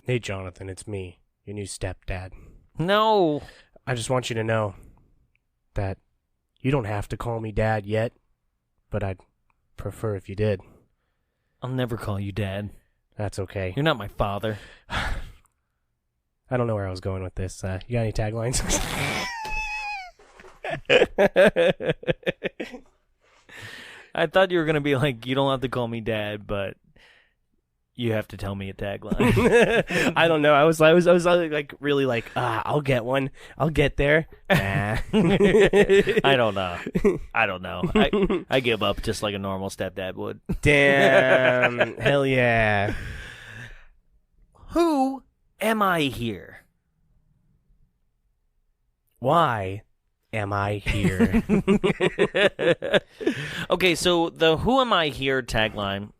Hey, Jonathan, it's me, your new stepdad. No. I just want you to know that you don't have to call me Dad yet, but I'd prefer if you did. I'll never call you Dad. That's okay. You're not my father. I don't know where I was going with this. You got any taglines? I thought you were going to be like, you don't have to call me Dad, but you have to tell me a tagline. I don't know. I was like really like, I'll get one. I'll get there. Nah. I don't know. I give up just like a normal stepdad would. Damn. Hell yeah. Who am I here? Why am I here? Okay, so the "Who am I here" tagline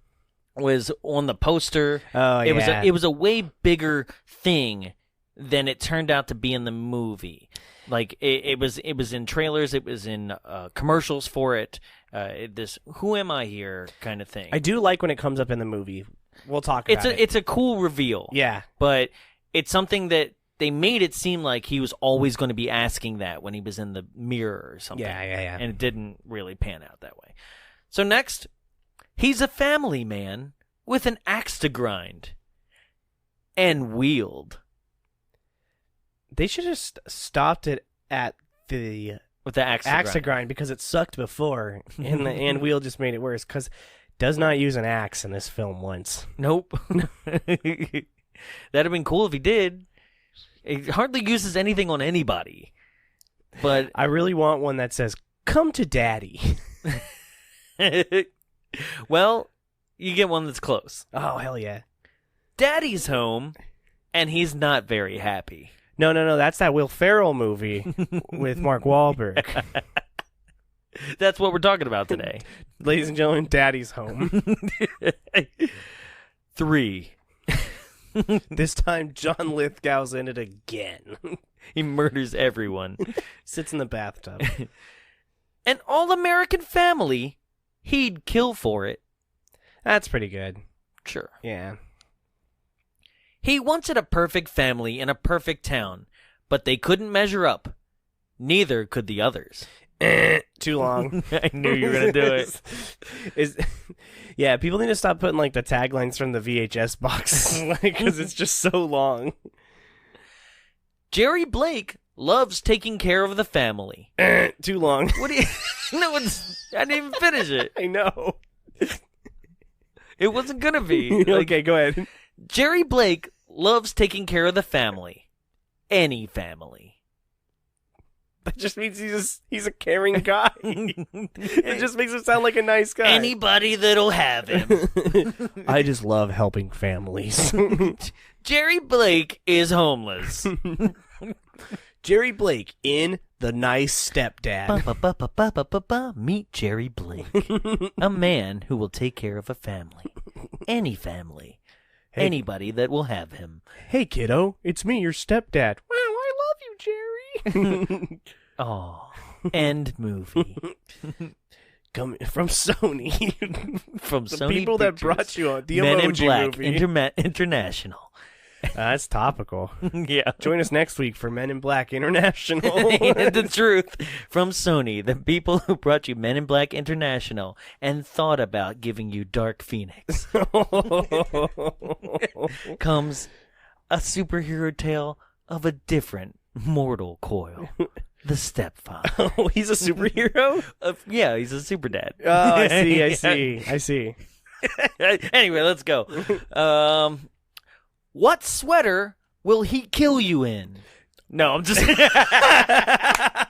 was on the poster. Oh, yeah. It was a way bigger thing than it turned out to be in the movie. Like it was in trailers, it was in commercials for it. This "Who am I here" kind of thing. I do like when it comes up in the movie. We'll talk about it. It's a cool reveal. Yeah. But it's something that they made it seem like he was always going to be asking that when he was in the mirror or something. Yeah. And it didn't really pan out that way. So next, he's a family man with an axe to grind and wield. They should have stopped it at the With the axe to grind because it sucked before, and the and wheel just made it worse because does not use an axe in this film once. Nope. That'd have been cool if he did. It hardly uses anything on anybody. But I really want one that says, "Come to Daddy." Well, you get one that's close. Oh, hell yeah. Daddy's home, and he's not very happy. No. That's that Will Ferrell movie with Mark Wahlberg. That's what we're talking about today. Ladies and gentlemen, Daddy's home. 3. This time, John Lithgow's in it again. He murders everyone. Sits in the bathtub. An all-American family, he'd kill for it. That's pretty good. Sure. Yeah. He wanted a perfect family in a perfect town, but they couldn't measure up. Neither could the others. Too long. I knew you were going to do it. Yeah, people need to stop putting like the taglines from the VHS box because it's just so long. Jerry Blake loves taking care of the family. Too long. What do you... No, I didn't even finish it. I know. It wasn't going to be. Okay, go ahead. Jerry Blake loves taking care of the family. Any family. That just means he's a caring guy. It just makes him sound like a nice guy. Anybody that'll have him. I just love helping families. Jerry Blake is homeless. Jerry Blake in The Nice Stepdad. Meet Jerry Blake. A man who will take care of a family. Any family. Hey. Anybody that will have him. Hey, kiddo. It's me, your stepdad. Wow, I love you, Jerry. Oh, end movie. Coming from Sony. From the Sony people Pictures. that brought you on the Men in Emoji Black movie. International. That's topical. Yeah. Join us next week for Men in Black International. Ain't the truth. From Sony, the people who brought you Men in Black International and thought about giving you Dark Phoenix. Comes a superhero tale of a different mortal coil. The Stepfather. Oh, he's a superhero? Yeah, he's a super dad. Oh, I see. Anyway, let's go. What sweater will he kill you in? No, I'm just... I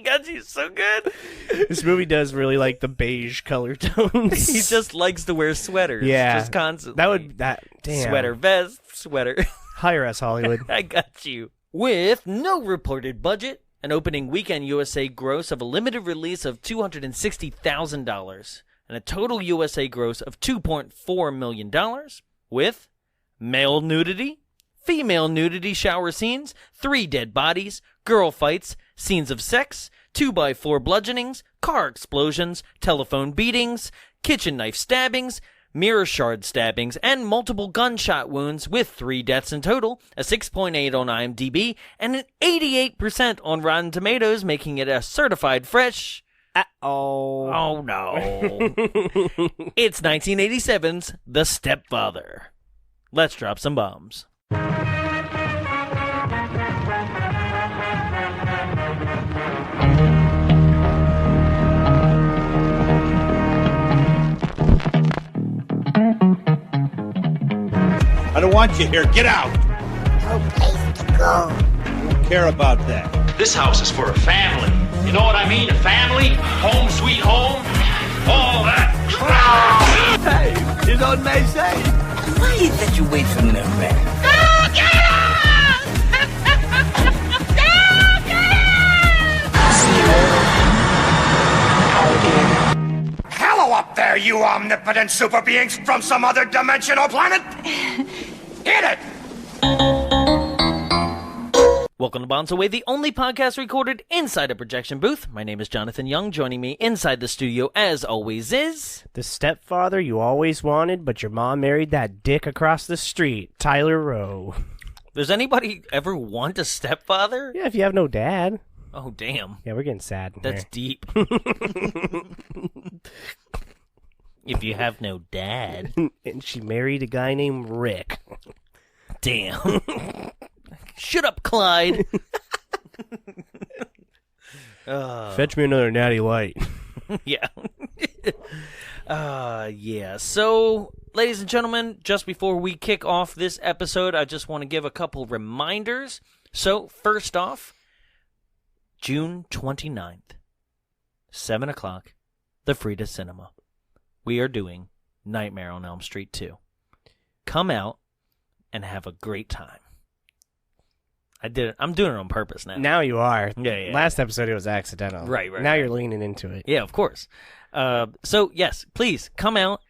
got you so good. This movie does really like the beige color tones. He just likes to wear sweaters. Yeah. Just constantly. Damn. Sweater vest, sweater. Hire us, Hollywood. I got you. With no reported budget, an opening weekend USA gross of a limited release of $260,000, and a total USA gross of $2.4 million, with male nudity, female nudity shower scenes, 3 dead bodies, girl fights, scenes of sex, 2x4 bludgeonings, car explosions, telephone beatings, kitchen knife stabbings, mirror shard stabbings, and multiple gunshot wounds with 3 deaths in total, a 6.8 on IMDb, and an 88% on Rotten Tomatoes, making it a certified fresh... Uh-oh. Oh, no. It's 1987's The Stepfather. Let's drop some bombs. I don't want you here. Get out. No place to go. I don't care about that. This house is for a family. You know what I mean? A family, home sweet home, all that. Hey, it's on May 2nd. Why is that you wait for me to rest? Hello up there, you omnipotent super beings from some other dimensional planet! Hit it! Welcome to Bombs Away, the only podcast recorded inside a projection booth. My name is Jonathan Young. Joining me inside the studio, as always, is... The stepfather you always wanted, but your mom married that dick across the street, Tyler Rowe. Does anybody ever want a stepfather? Yeah, if you have no dad. Oh, damn. Yeah, we're getting sad. That's deep. If you have no dad. And she married a guy named Rick. Damn. Shut up, Clyde. Fetch me another natty light. Yeah. Yeah. So, ladies and gentlemen, just before we kick off this episode, I just want to give a couple reminders. So, first off, June 29th, 7 o'clock, the Frida Cinema. We are doing Nightmare on Elm Street 2. Come out and have a great time. I did it. I'm doing it on purpose now. Now you are. Yeah. Last episode it was accidental. Right. Now you're leaning into it. Yeah, of course. So, yes, please come out.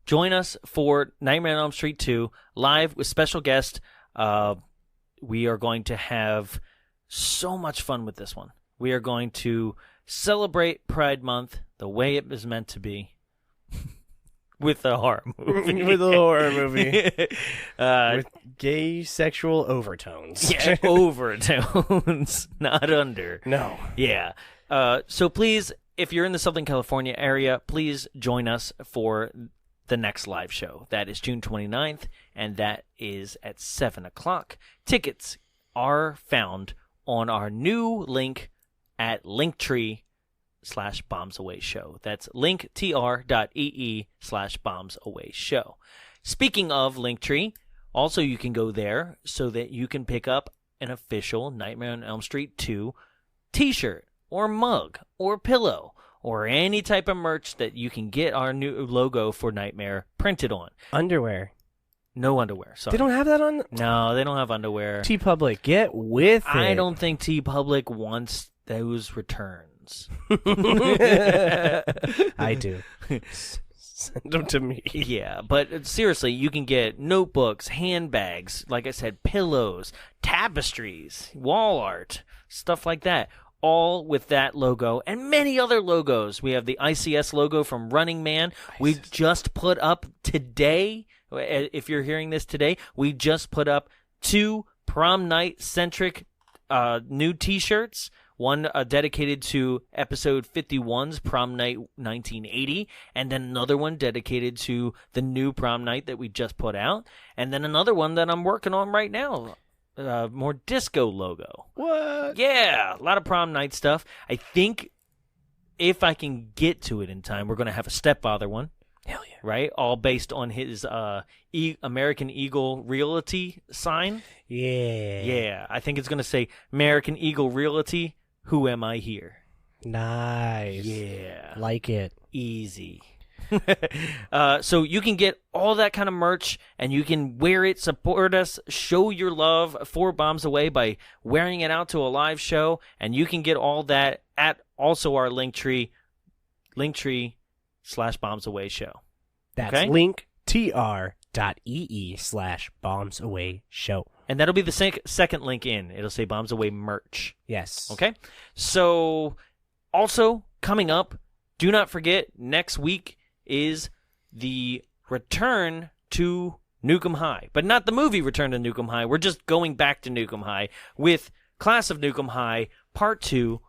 Join us for Nightmare on Elm Street 2 live with special guest. We are going to have so much fun with this one. We are going to celebrate Pride Month the way it was meant to be. With a horror movie. With a horror movie. With gay sexual overtones. Yeah, overtones, not under. No. Yeah. So please, if you're in the Southern California area, please join us for the next live show. That is June 29th, and that is at 7 o'clock. Tickets are found on our new link at Linktree/BombsAwayShow. That's linktr.ee/BombsAwayShow. Speaking of Linktree, also you can go there so that you can pick up an official Nightmare on Elm Street 2 t-shirt or mug or pillow or any type of merch that you can get our new logo for Nightmare printed on. Underwear. No underwear. Sorry. They don't have that on? No, they don't have underwear. T-Public, get with it. I don't think T-Public wants those returns. I do. Send them to me. Yeah, but seriously, you can get notebooks, handbags, like I said, pillows, tapestries, wall art, stuff like that. All with that logo and many other logos. We have the ICS logo from Running Man. We just put up today, if you're hearing this today, we just put up 2 prom night-centric new t-shirts. One dedicated to episode 51's Prom Night 1980, and then another one dedicated to the new prom night that we just put out, and then another one that I'm working on right now, more disco logo. What? Yeah, a lot of prom night stuff. I think if I can get to it in time, we're going to have a Stepfather one. Hell yeah. Right? All based on his American Eagle Realty sign. Yeah. Yeah, I think it's going to say American Eagle Realty. Who am I here? Nice. Yeah. Like it. Easy. So you can get all that kind of merch, and you can wear it, support us, show your love for Bombs Away by wearing it out to a live show, and you can get all that at also our Linktree/BombsAwayShow. That's okay? linktr.ee/BombsAwayShow. And that'll be the second link in. It'll say Bombs Away merch. Yes. Okay? So, also, coming up, do not forget, next week is the Return to Nukem High. But not the movie Return to Nukem High. We're just going back to Nukem High with Class of Nukem High Part 2,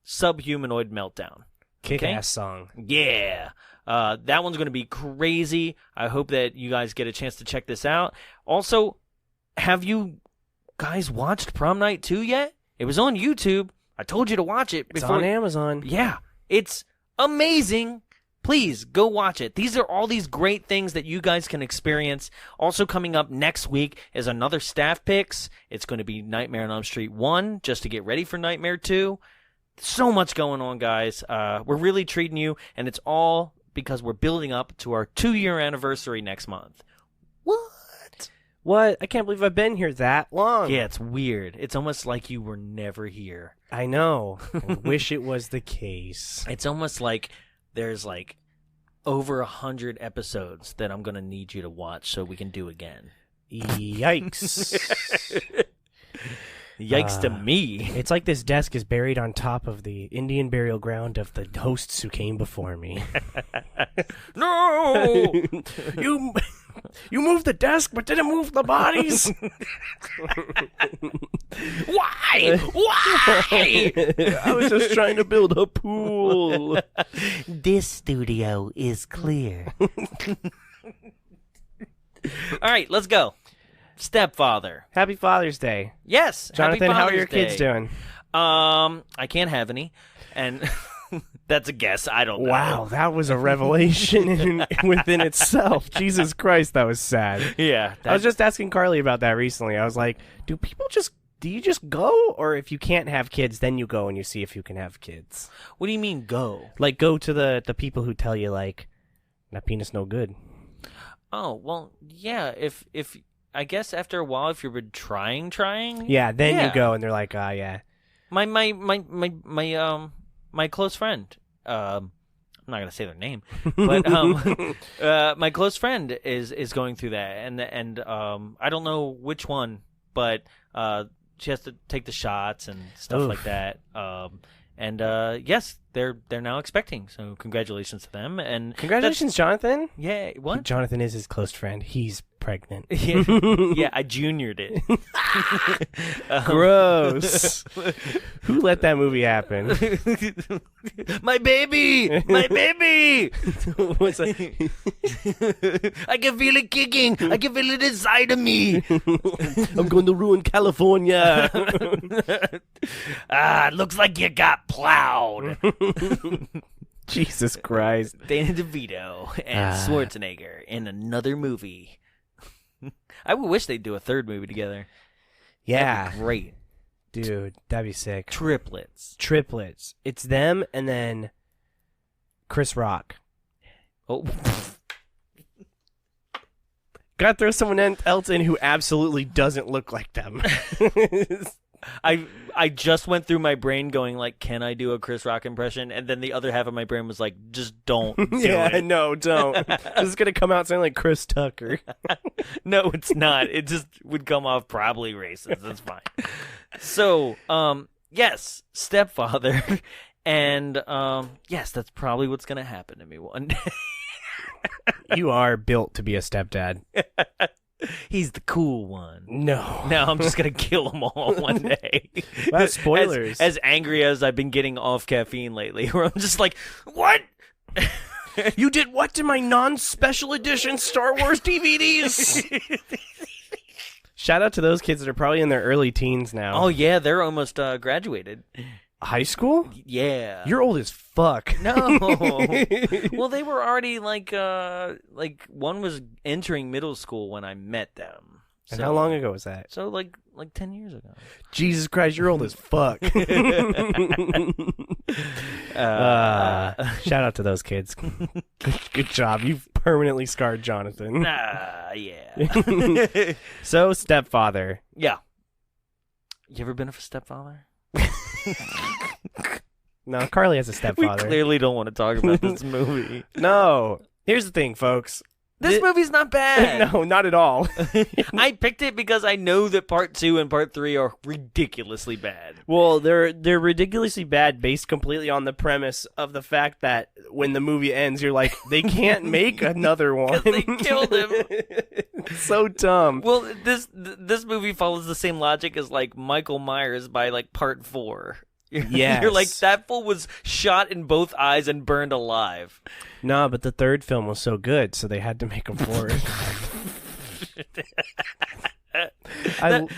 Subhumanoid Meltdown. Kick-ass song. Yeah. That one's going to be crazy. I hope that you guys get a chance to check this out. Also, have you guys watched Prom Night 2 yet? It was on YouTube. I told you to watch it before. It's on Amazon. Yeah. It's amazing. Please go watch it. These are all these great things that you guys can experience. Also coming up next week is another staff picks. It's going to be Nightmare on Elm Street 1 just to get ready for Nightmare 2. So much going on, guys. We're really treating you, and it's all because we're building up to our 2-year anniversary next month. What? I can't believe I've been here that long. Yeah, it's weird. It's almost like you were never here. I know. I wish it was the case. It's almost like there's like over 100 episodes that I'm going to need you to watch so we can do again. Yikes. Yikes to me. It's like this desk is buried on top of the Indian burial ground of the hosts who came before me. No! You moved the desk, but didn't move the bodies. Why? Why? I was just trying to build a pool. This studio is clear. All right, let's go. Stepfather. Happy Father's Day. Yes. Jonathan, Happy how are Father's your kids Day. doing? I can't have any, and that's a guess. I don't know. Wow, that was a revelation within itself. Jesus Christ, that was sad. Yeah. I was just asking Carly about that recently. I was like, do you just go? Or if you can't have kids, then you go and you see if you can have kids? What do you mean go? Like, go to the people who tell you, like, that penis no good. Oh, well, yeah, if I guess after a while, if you've been trying. Yeah, then Yeah. you go and they're like, yeah. My close friend, I'm not gonna say their name, but my close friend is going through that, and I don't know which one, but she has to take the shots and stuff Oof. like that. And yes, they're now expecting. So congratulations to them. And Congratulations, Jonathan. yeah, what? Jonathan is his close friend. He's pregnant. Yeah, I juniored it. Gross. Who let that movie happen? My baby! My baby! What's that? I can feel it kicking. I can feel it inside of me. I'm going to ruin California. It looks like you got plowed. Jesus Christ. Danny DeVito and Schwarzenegger in another movie. I would wish they'd do a third movie together. Yeah. That'd be great. Dude, that'd be sick. Triplets. It's them and then Chris Rock. Oh. Gotta throw someone else in who absolutely doesn't look like them. I just went through my brain going like, can I do a Chris Rock impression? And then the other half of my brain was like, just don't do it. No, don't. This is gonna come out sounding like Chris Tucker. No, it's not. It just would come off probably racist. That's fine. So, yes, Stepfather. And, yes, that's probably what's going to happen to me one day. You are built to be a stepdad. He's the cool one. No. Now I'm just going to kill them all one day. That's spoilers. As angry as I've been getting off caffeine lately, where I'm just like, what? You did what to my non-special edition Star Wars DVDs? Shout out to those kids that are probably in their early teens now. Oh, yeah, they're almost graduated. High school? Yeah. You're old as fuck. No. Well, they were already like one was entering middle school when I met them. And how long ago was that? So like 10 years ago. Jesus Christ, you're old as fuck. Shout out to those kids. Good job. You've permanently scarred Jonathan. Yeah. So, stepfather. Yeah. You ever been a stepfather? No, Carly has a We stepfather. clearly don't want to talk about this movie. No. Here's the thing, folks. This movie's not bad. No, not at all. I picked it because I know that part 2 and part 3 are ridiculously bad. Well, they're ridiculously bad based completely on the premise of the fact that when the movie ends, you're like, they can't make another one. They killed him. It's so dumb. Well, this movie follows the same logic as like Michael Myers by like part 4. Yes. You're like, that fool was shot in both eyes and burned alive. No, but the third film was so good, so they had to make him for it.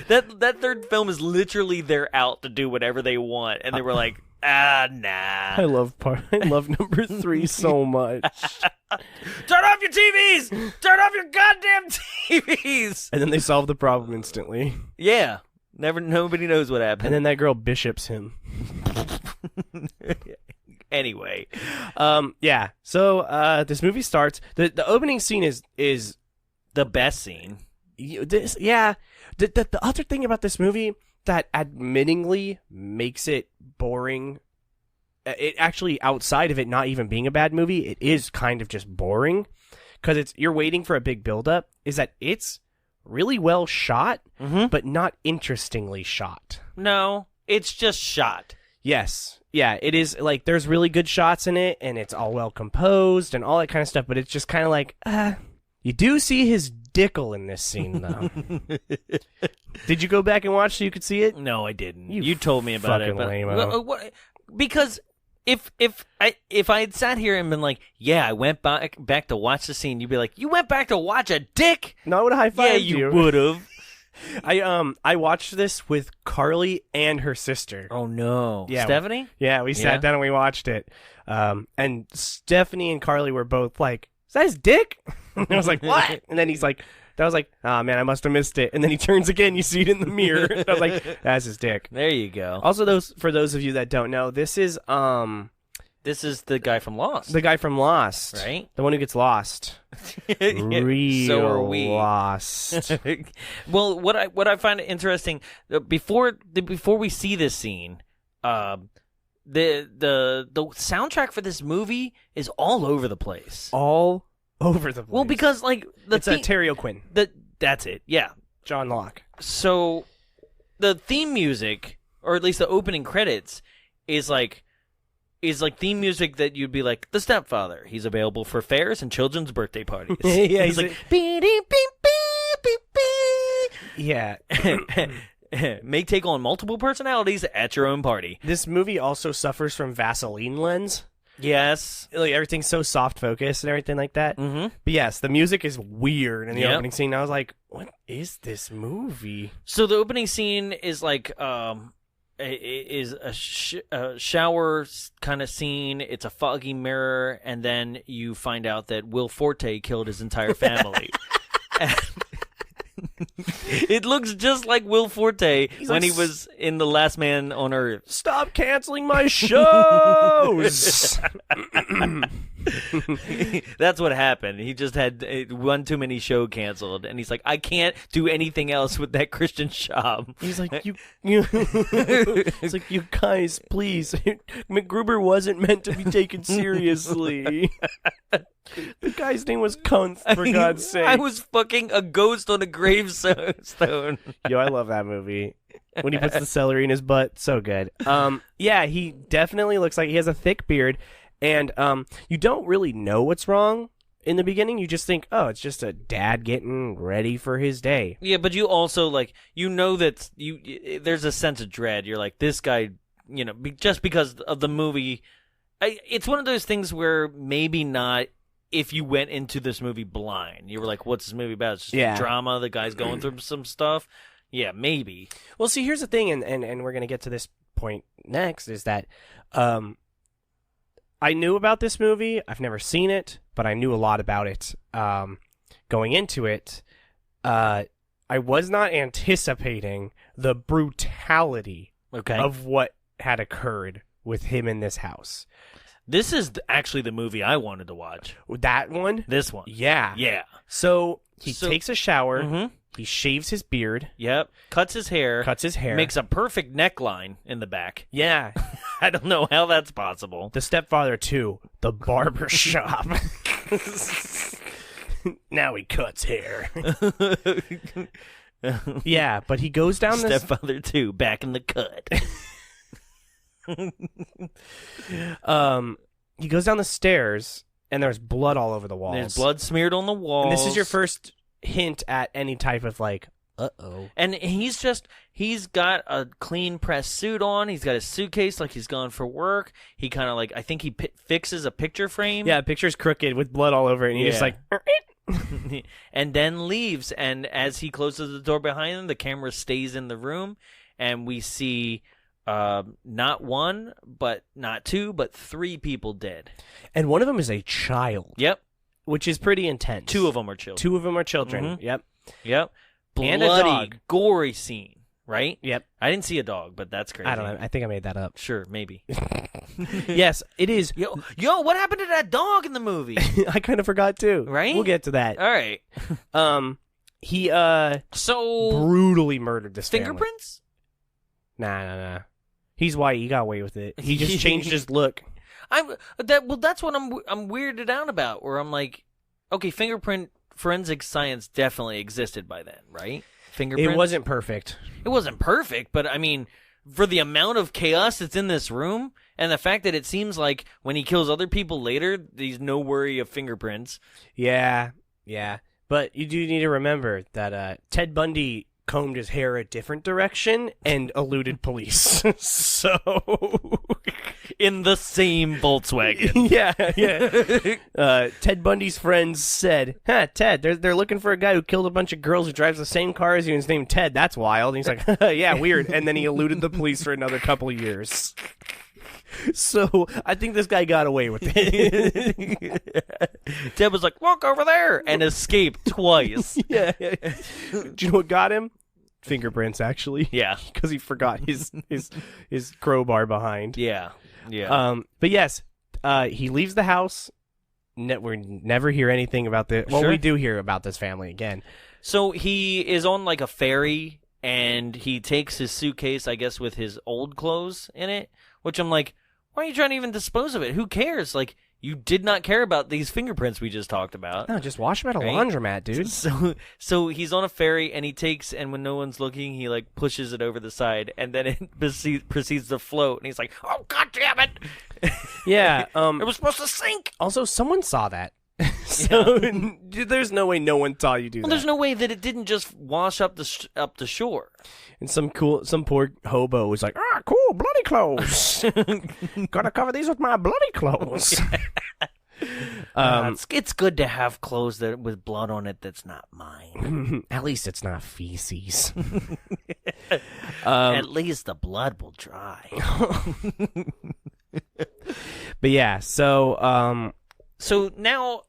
That third film is literally they're out to do whatever they want, and they were like, nah. I love number 3 so much. Turn off your TVs! Turn off your goddamn TVs! And then they solve the problem instantly. Yeah. Nobody knows what happened. And then that girl bishops him. Anyway. Yeah. So this movie starts. The opening scene is the best scene. The other thing about this movie that admittingly makes it boring, it actually, outside of it not even being a bad movie, it is kind of just boring because you're waiting for a big buildup, is that it's really well shot, but not interestingly shot. No, it's just shot. Yes. Yeah, it is, like, there's really good shots in it, and it's all well composed and all that kind of stuff, but it's just kind of like, you do see his dickle in this scene, though. Did you go back and watch so you could see it? No, I didn't. You told me about it. But, lame-o. Because if I had sat here and been like, yeah, I went back to watch the scene, you'd be like, you went back to watch a dick? No, I would have high-fived you. Yeah, you would have. I watched this with Carly and her sister. Oh no. Yeah, Stephanie? Yeah, we sat down and we watched it. And Stephanie and Carly were both like, "Is that his dick?" And I was like, "What?" And then he's like, "I was like, oh man, I must have missed it." And then he turns again, you see it in the mirror. I was like, "That's his dick." There you go. Also, for those of you that don't know, this is the guy from Lost. The guy from Lost, right? The one who gets lost. Real so are we. Lost. Well, what I find interesting before we see this scene, the soundtrack for this movie is all over the place. All over the place. Well, because like it's Terry O'Quinn. That's it. Yeah, John Locke. So the theme music, or at least the opening credits, is like theme music that you'd be like, The Stepfather. He's available for fairs and children's birthday parties. Yeah, he's like, yeah. May take on multiple personalities at your own party. This movie also suffers from Vaseline lens. Yes. Like, everything's so soft focus and everything like that. Mm-hmm. But yes, the music is weird in the opening scene. I was like, what is this movie? So the opening scene is like, is a shower kind of scene. It's a foggy mirror, and then you find out that Will Forte killed his entire family. It looks just like Will Forte when he was in The Last Man on Earth. Stop canceling my shows! That's what happened. He just had one too many show canceled, and he's like, I can't do anything else with that Christian shop. He's like, you it's like, you guys, please. MacGruber wasn't meant to be taken seriously. The guy's name was Kuntz, for God's sake. I was fucking a ghost on a gravestone. Yo, I love that movie. When he puts the celery in his butt, so good. Yeah, he definitely looks like he has a thick beard. And you don't really know what's wrong in the beginning. You just think, oh, it's just a dad getting ready for his day. Yeah, but you also, like, you know that there's a sense of dread. You're like, this guy, you know, just because of the movie. It's one of those things where maybe not if you went into this movie blind. You were like, what's this movie about? It's just a drama. The guy's going through some stuff. Yeah, maybe. Well, see, here's the thing, and we're going to get to this point next, is that I knew about this movie. I've never seen it, but I knew a lot about it going into it. I was not anticipating the brutality of what had occurred with him in this house. This is actually the movie I wanted to watch. That one? This one. Yeah. Yeah. So he takes a shower. Mm-hmm. He shaves his beard. Yep. Cuts his hair. Makes a perfect neckline in the back. Yeah. I don't know how that's possible. The Stepfather 2, the barber shop. Now he cuts hair. Yeah, but he goes down this... Stepfather 2, back in the cut. He goes down the stairs, and there's blood all over the walls. There's blood smeared on the walls. And this is your first hint at any type of, like, uh-oh. And he's got a clean pressed suit on. He's got his suitcase like he's gone for work. He kind of like, I think he fixes a picture frame. Yeah, the picture's crooked with blood all over it, and he's just like... And then leaves. And as he closes the door behind him, the camera stays in the room, and we see not one, but not two, but 3 people dead. And one of them is a child. Yep. Which is pretty intense. 2 of them are children. 2 of them are children. Mm-hmm. Yep. Bloody, and a dog. gory scene, right? Yep. I didn't see a dog, but that's crazy. I don't know. I think I made that up. Sure, maybe. Yes, it is. Yo, what happened to that dog in the movie? I kind of forgot too. Right? We'll get to that. All right. He So brutally murdered this fingerprints? Family. Nah. He's white. He got away with it. He just changed his look. That's what I'm weirded out about. Where I'm like, okay, fingerprint forensic science definitely existed by then, right? Fingerprints. It wasn't perfect. It wasn't perfect, but I mean, for the amount of chaos that's in this room, and the fact that it seems like when he kills other people later, there's no worry of fingerprints. Yeah. But you do need to remember that Ted Bundy combed his hair a different direction and eluded police. So in the same Volkswagen. Yeah. Ted Bundy's friends said, Ted, they're looking for a guy who killed a bunch of girls who drives the same car as you and his name Ted. That's wild. And he's like, yeah, weird. And then he eluded the police for another couple of years. So I think this guy got away with it. Ted was like, look over there, and escaped twice. Yeah. Do you know what got him? Fingerprints, actually. Yeah. Because he forgot his crowbar behind. Yeah. But yes, he leaves the house. We never hear anything about the... Well, Sure. we do hear about this family again. So he is on like a ferry, and he takes his suitcase, I guess, with his old clothes in it, which I'm like, why are you trying to even dispose of it? Who cares? Like, you did not care about these fingerprints we just talked about. No, just wash them at a Right? laundromat, dude. So he's on a ferry, and he takes, and when no one's looking, he like pushes it over the side, and then it proceeds to float, and he's like, oh, God damn it. Yeah. It was supposed to sink. Also, someone saw that. So there's no way no one saw you do that. Well, there's no way that it didn't just wash up the shore. And some poor hobo was like, cool, bloody clothes. Gotta cover these with my bloody clothes. It's good to have clothes with blood on it that's not mine. At least it's not feces. At least the blood will dry. But yeah, so now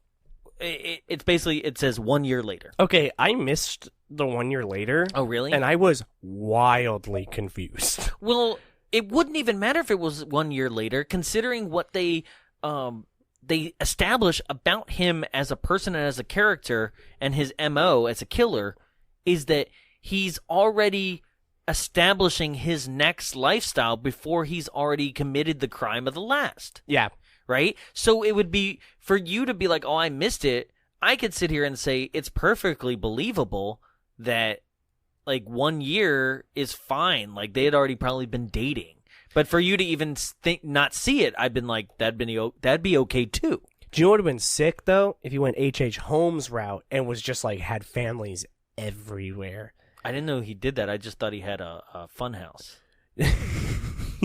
it's basically, it says 1 year later. okay, I missed the 1 year later. Oh, really? And I was wildly confused. Well, it wouldn't even matter if it was 1 year later, considering what they establish about him as a person and as a character, and his MO as a killer is that he's already establishing his next lifestyle before he's already committed the crime of the last. Yeah. Right? So it would be, for you to be like, oh, I missed it, I could sit here and say it's perfectly believable that, like, 1 year is fine. Like, they had already probably been dating. But for you to even not see it, I've been like, that'd be okay, too. Do you know what would have been sick, though? If he went H.H. Holmes route and was just, like, had families everywhere. I didn't know he did that. I just thought he had a fun house.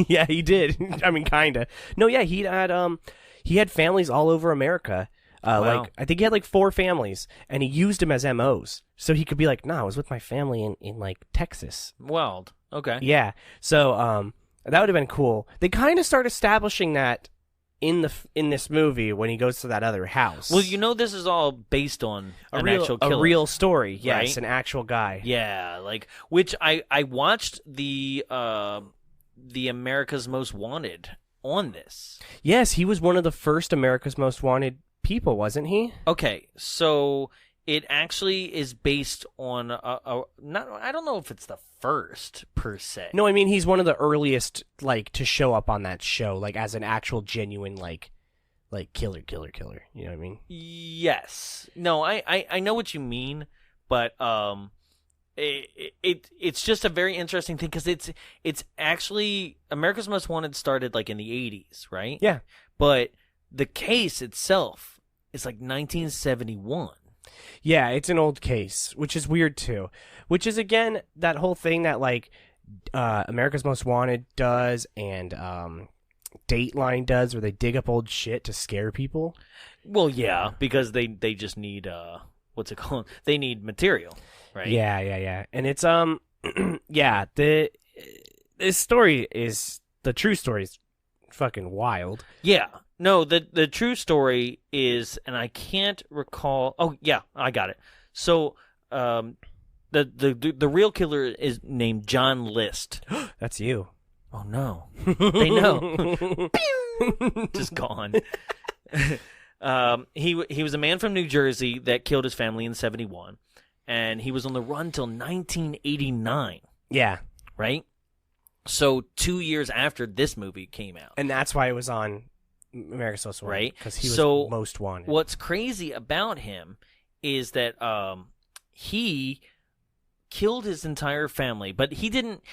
Yeah, he did. I mean, kinda. No, yeah, he had families all over America. Wow. Like, I think he had like 4 families, and he used them as MOs, so he could be like, "Nah, I was with my family in like Texas." Wild. Okay. Yeah. So that would have been cool. They kind of start establishing that in this movie when he goes to that other house. Well, you know, this is all based on actual killer. A real story. Yes, right? An actual guy. Yeah, like, which I watched the America's Most Wanted on this. Yes, he was one of the first America's Most Wanted people, wasn't he? Okay, so it actually is based on I don't know if it's the first per se. No, I mean he's one of the earliest, like, to show up on that show, like as an actual genuine like like killer. You know what I mean? Yes. No, I know what you mean, but it's just a very interesting thing because it's actually America's Most Wanted started like in the 80s, right? Yeah. But the case itself is like 1971. Yeah, it's an old case, which is weird too. Which is again that whole thing that like America's Most Wanted does and Dateline does, where they dig up old shit to scare people. Well, yeah, because they just need what's it called? They need material, right? Yeah. And it's yeah, this story is the true story is fucking wild. Yeah. No, the true story is, and I can't recall. Oh, yeah, I got it. So, the real killer is named John List. That's you. Oh no, they know. Just gone. He was a man from New Jersey that killed his family in 1971, and he was on the run till 1989. Yeah. Right. So 2 years after this movie came out, And that's why it was on America's Most Wanted, right? Because he was So most wanted. What's crazy about him is that he killed his entire family, but he didn't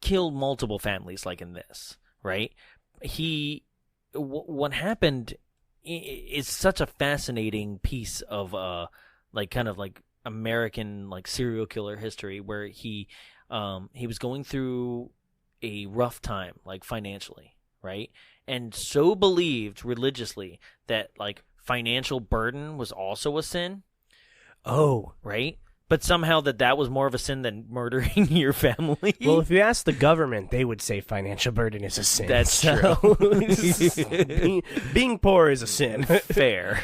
kill multiple families like in this, right? What happened is such a fascinating piece of like kind of like American like serial killer history where he was going through a rough time like financially, right? And so believed religiously that like financial burden was also a sin. Oh. Right? But somehow that was more of a sin than murdering your family. Well, if you ask the government, they would say financial burden is a sin. That's true. being poor is a sin. Fair.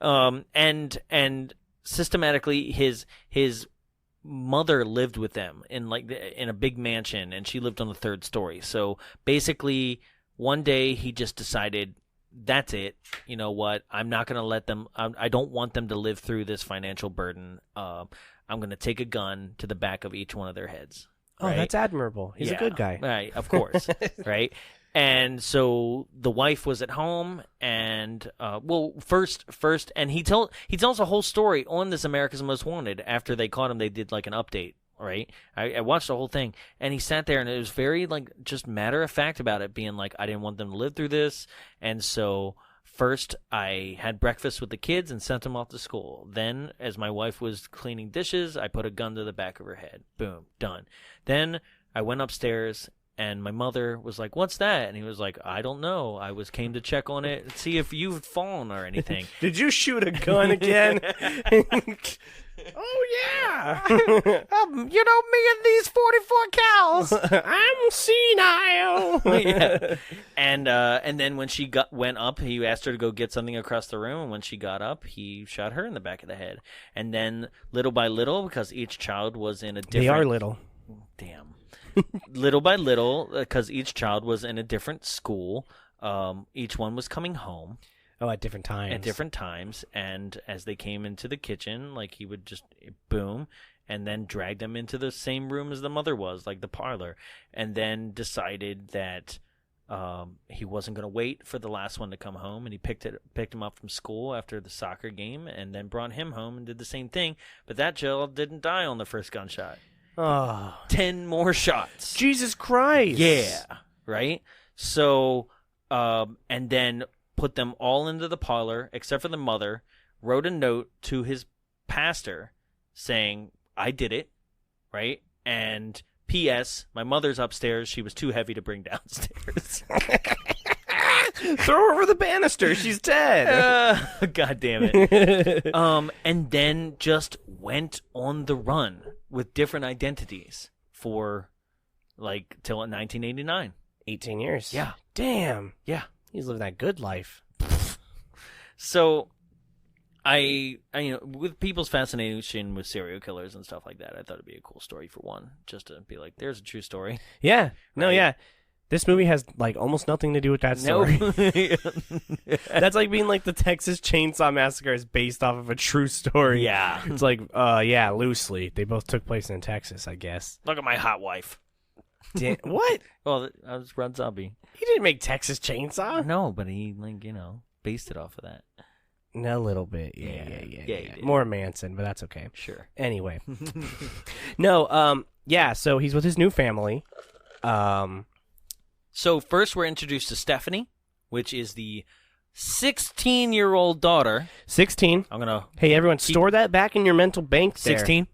And systematically his mother lived with them in a big mansion, and she lived on the third story. So basically one day he just decided, that's it. You know what? I'm not going to let them. I don't want them to live through this financial burden. I'm going to take a gun to the back of each one of their heads. Oh, right? that's admirable. He's a good guy. Right, of course. Right? And so the wife was at home, and first, and he tells a whole story on this America's Most Wanted. After they caught him, they did like an update. Right, I watched the whole thing, and he sat there, and it was very like just matter of fact about it, being like, I didn't want them to live through this, and so first I had breakfast with the kids and sent them off to school. Then, as my wife was cleaning dishes, I put a gun to the back of her head. Boom, done. Then I went upstairs, and my mother was like, "What's that?" And he was like, "I don't know. Came to check on it and see if you've fallen or anything." Did you shoot a gun again? Oh, yeah. You know, me and these 44 cows. I'm senile. Yeah. And then when she went up, he asked her to go get something across the room. And when she got up, he shot her in the back of the head. And then little by little, because each child was in a different... They are little. Damn. Little by little, because each child was in a different school. Each one was coming home. Oh, at different times. At different times, and as they came into the kitchen, like he would just boom, and then drag them into the same room as the mother was, like the parlor, and then decided that he wasn't going to wait for the last one to come home, and he picked him up from school after the soccer game, and then brought him home and did the same thing. But that child didn't die on the first gunshot. Oh, 10 more shots. Jesus Christ! Yeah, right. So, and then put them all into the parlor, except for the mother, wrote a note to his pastor saying, I did it, right? And P.S., my mother's upstairs. She was too heavy to bring downstairs. Throw her over the banister. She's dead. God damn it. And then just went on the run with different identities for, like, till 1989. 18 years. Yeah. Damn. Yeah. He's living that good life. So, I with people's fascination with serial killers and stuff like that, I thought it'd be a cool story for one, just to be like, there's a true story. Yeah. No, Right? yeah. This movie has, like, almost nothing to do with that story. That's like being like the Texas Chainsaw Massacre is based off of a true story. Yeah. It's like, yeah, loosely. They both took place in Texas, I guess. Look at my hot wife. What? Well, I was Rob Zombie. He didn't make Texas Chainsaw. No, but he, like, based it off of that. A little bit, yeah. you did. More Manson, but that's okay. Sure. Anyway, no, yeah. So he's with his new family. So first, we're introduced to Stephanie, which is the 16-year-old daughter. 16. I'm gonna. Hey, everyone, store that back in your mental bank. 16.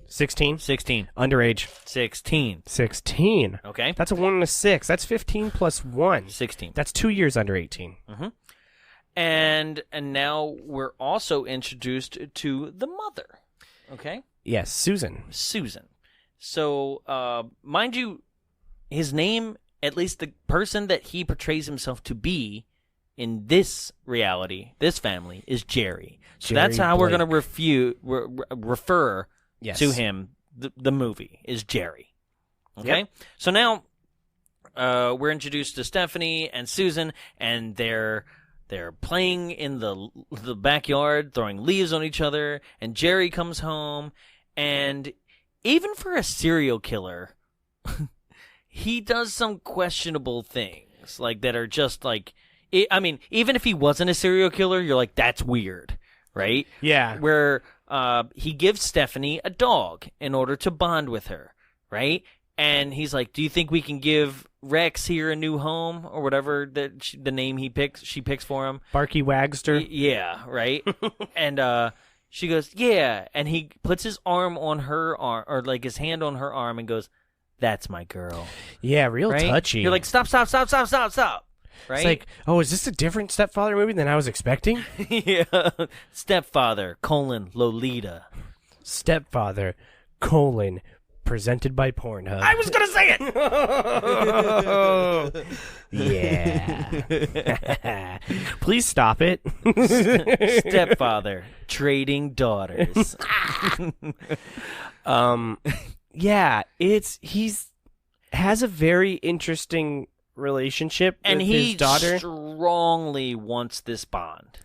16. 16. Underage. 16. 16. Okay. That's a 1 and a 6. That's 15 plus 1. 16. That's 2 years under 18. Mm-hmm. And now we're also introduced to the mother. Okay. Yes, Susan. Susan. So, mind you, his name, at least the person that he portrays himself to be in this reality, this family, is Jerry. So Jerry that's how Blake. we're going to refer Yes. to him. The movie is Jerry. Okay. Yep. So now we're introduced to Stephanie and Susan, and they're playing in the backyard, throwing leaves on each other, and Jerry comes home, and even for a serial killer, he does some questionable things, like that are just like, I mean, even if he wasn't a serial killer, you're like, that's weird, right? Yeah. Where he gives Stephanie a dog in order to bond with her, right? And he's like, "Do you think we can give Rex here a new home or whatever the name she picks for him?" Barky Wagster. Yeah, right. And she goes, "Yeah," and he puts his arm on her arm, or like his hand on her arm, and goes, "That's my girl." Yeah, real Right? touchy. You're like, "Stop! Right? It's like, oh, is this a different Stepfather movie than I was expecting? Yeah, Stepfather: Lolita. Stepfather: presented by Pornhub. I was gonna say it. Yeah. Please stop it. Stepfather trading daughters. Yeah, he's has a very interesting relationship And with he his daughter. strongly wants this bond.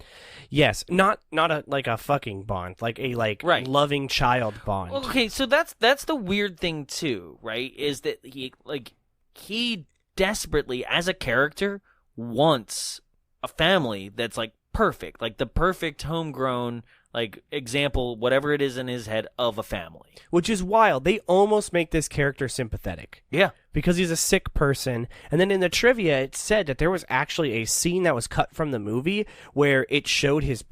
Yes, not a like a fucking bond, like a Right. loving child bond. Okay, so that's the weird thing too, right? Is that he desperately, as a character, wants a family that's like perfect, like the perfect homegrown like example, whatever it is in his head of a family. Which is wild. They almost make this character sympathetic. Yeah. Because he's a sick person. And then in the trivia, it said that there was actually a scene that was cut from the movie where it showed his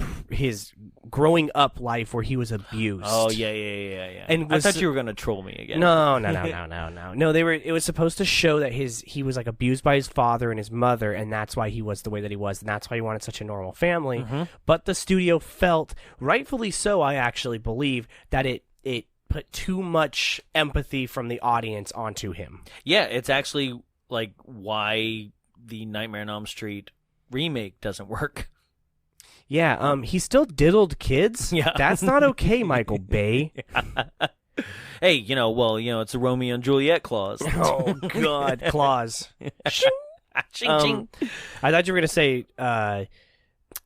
growing up life where he was abused. Oh, yeah. And I thought you were going to troll me again. No. No, it was supposed to show that he was like abused by his father and his mother, and that's why he was the way that he was, and that's why he wanted such a normal family. Mm-hmm. But the studio felt, rightfully so, I actually believe, that it put too much empathy from the audience onto him. Yeah, it's actually like why the Nightmare on Elm Street remake doesn't work. Yeah, he still diddled kids. Yeah. That's not okay, Michael Bay. Hey, it's a Romeo and Juliet clause. Oh God, claws. Ching, ching. I thought you were gonna say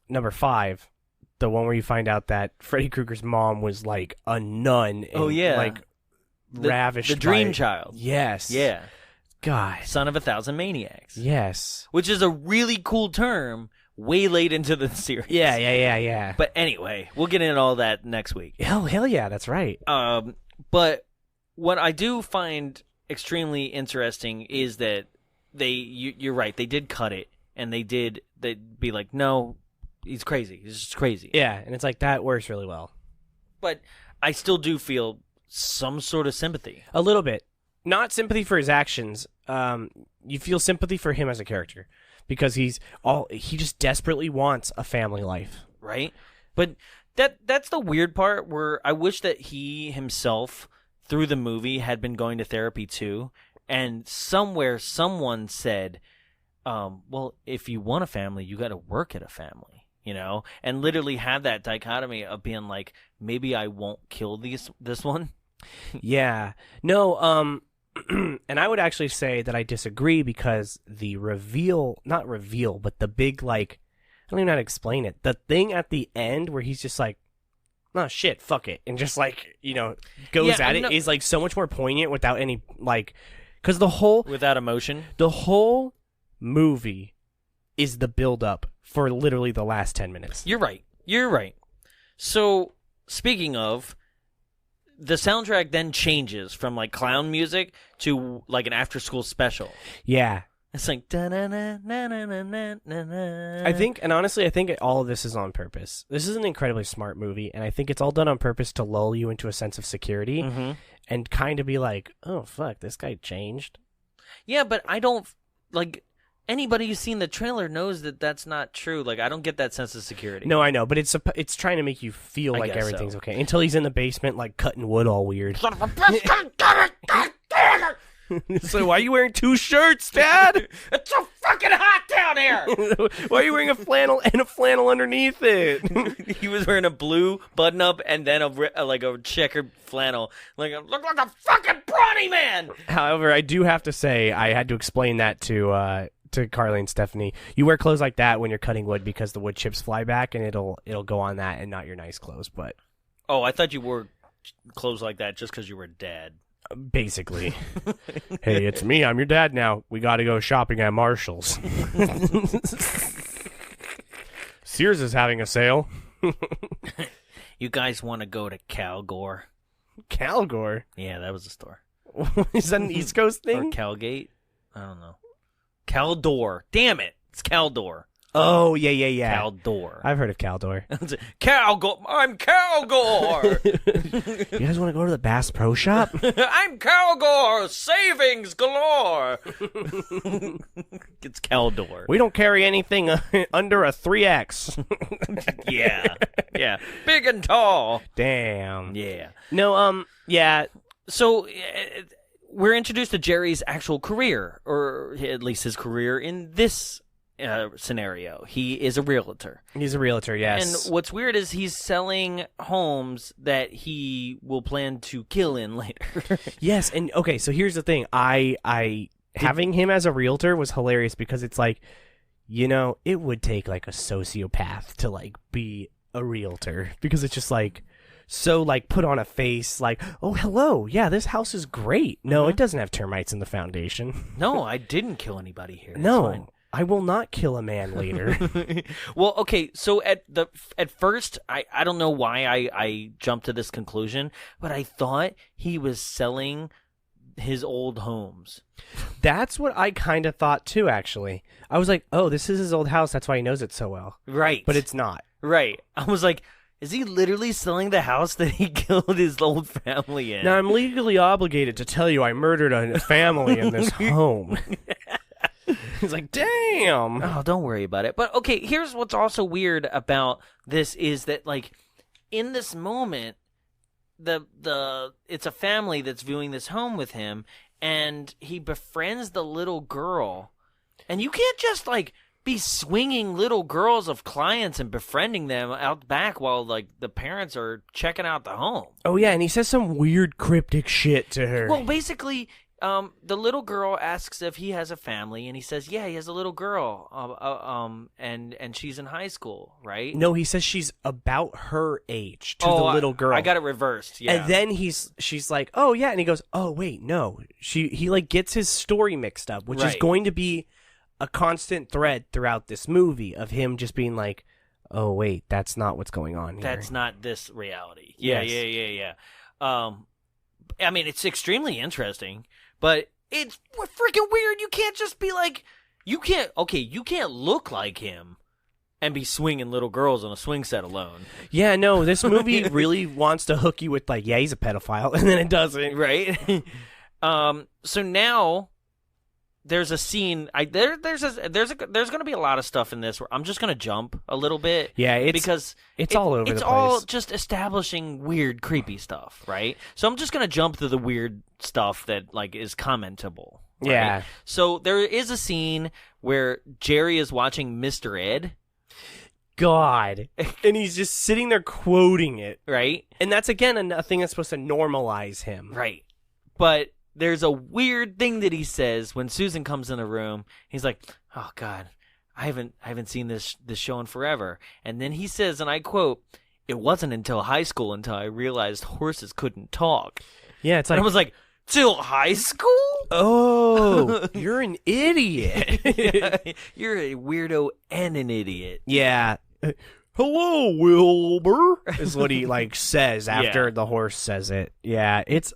number 5, the one where you find out that Freddy Krueger's mom was like a nun. And, Oh, yeah. like ravished. The dream by- child. Yes. Yeah. God. Son of 1,000 maniacs. Yes. Which is a really cool term way late into the series. Yeah. But anyway, we'll get into all that next week. Hell yeah, that's right. But what I do find extremely interesting is that you're right, they did cut it, and they'd be like, no, he's crazy. He's just crazy. Yeah, and it's like that works really well. But I still do feel some sort of sympathy. A little bit. Not sympathy for his actions. You feel sympathy for him as a character because he just desperately wants a family life. Right? But that's the weird part where I wish that he himself through the movie had been going to therapy too, and somewhere someone said, well, if you want a family, you got to work at a family. And literally have that dichotomy of being like, maybe I won't kill this one. Yeah. No, and I would actually say that I disagree because the not reveal, but the big, like, I don't even know how to explain it. The thing at the end where he's just like, oh shit, fuck it. And just like, goes at it is like so much more poignant without any, like, because Without emotion? the whole movie is the build up for literally the last 10 minutes. You're right. So, speaking of, the soundtrack then changes from like clown music to like an after-school special. Yeah. It's like da-na-na-na-na-na-na-na. I think, and honestly, I think all of this is on purpose. This is an incredibly smart movie, and I think it's all done on purpose to lull you into a sense of security and kind of be like, oh, fuck, this guy changed. Yeah, but I don't, like, anybody who's seen the trailer knows that that's not true. Like, I don't get that sense of security. No, I know, but it's trying to make you feel like everything's okay until he's in the basement, like, cutting wood all weird. So why are you wearing 2 shirts, Dad? It's so fucking hot down here! Why are you wearing a flannel and a flannel underneath it? He was wearing a blue button-up and then a checkered flannel. Like, look like a fucking brawny man! However, I do have to say, I had to explain that to Carly and Stephanie. You wear clothes like that when you're cutting wood because the wood chips fly back and it'll go on that and not your nice clothes. But oh, I thought you wore clothes like that just because you were dead. Basically. Hey, it's me. I'm your dad now. We got to go shopping at Marshall's. Sears is having a sale. You guys want to go to Calgore? Calgore? Yeah, that was the store. Is that an East Coast thing? Or Calgate? I don't know. Caldor. Damn it. It's Caldor. Oh, yeah. Caldor. I've heard of Caldor. Calgore. I'm Calgore. You guys want to go to the Bass Pro Shop? I'm Calgore. Savings galore. It's Caldor. We don't carry anything under a 3X. Yeah. Big and tall. Damn. Yeah. No, yeah. So we're introduced to Jerry's actual career, or at least his career in this scenario. He is a realtor. He's a realtor, yes. And what's weird is he's selling homes that he will plan to kill in later. Yes, and okay, so here's the thing. Having him as a realtor was hilarious because it's like, you know, it would take like a sociopath to like be a realtor because it's just like so like put on a face like, oh, hello, yeah, this house is great. No, it doesn't have termites in the foundation. No, I didn't kill anybody here. That's No. fine. I will not kill a man later. Well, okay, so at first, I don't know why I jumped to this conclusion, but I thought he was selling his old homes. That's what I kind of thought too, actually. I was like, oh, this is his old house, that's why he knows it so well. Right. But it's not. Right. I was like, is he literally selling the house that he killed his old family in? Now, I'm legally obligated to tell you I murdered a family in this home. He's like, damn. Oh, don't worry about it. But okay, here's what's also weird about this is that like in this moment, it's a family that's viewing this home with him, and he befriends the little girl, and you can't just like be swinging little girls of clients and befriending them out back while like the parents are checking out the home. Oh yeah, and he says some weird cryptic shit to her. Well, basically. The little girl asks if he has a family, and he says, "Yeah, he has a little girl, and she's in high school, right?" No, he says she's about her age to the little girl. I got it reversed. Yeah, and then she's like, "Oh yeah," and he goes, "Oh wait, no." He like gets his story mixed up, which is going to be a constant thread throughout this movie of him just being like, "Oh wait, that's not what's going on here. That's not this reality." Yeah, Yes. yeah. I mean, it's extremely interesting. But it's freaking weird. You can't just be like, you can't look like him and be swinging little girls on a swing set alone. Yeah, no, this movie really wants to hook you with like, yeah, he's a pedophile, and then it doesn't. Right? So now there's a scene. There's going to be a lot of stuff in this where I'm just going to jump a little bit. Yeah, because it's all over the place. It's all just establishing weird, creepy stuff, right? So I'm just going to jump to the weird stuff that like is commentable. Right? Yeah. So there is a scene where Jerry is watching Mr. Ed. God. And he's just sitting there quoting it. Right. And that's, again, a thing that's supposed to normalize him. Right. But there's a weird thing that he says when Susan comes in the room. He's like, "Oh God, I haven't seen this show in forever." And then he says, and I quote, "It wasn't until high school until I realized horses couldn't talk." Yeah, it's like, and I was like, Till high school? Oh, you're an idiot. You're a weirdo and an idiot. Yeah. Hello, Wilbur, is what he like says after Yeah. the horse says it. Yeah, it's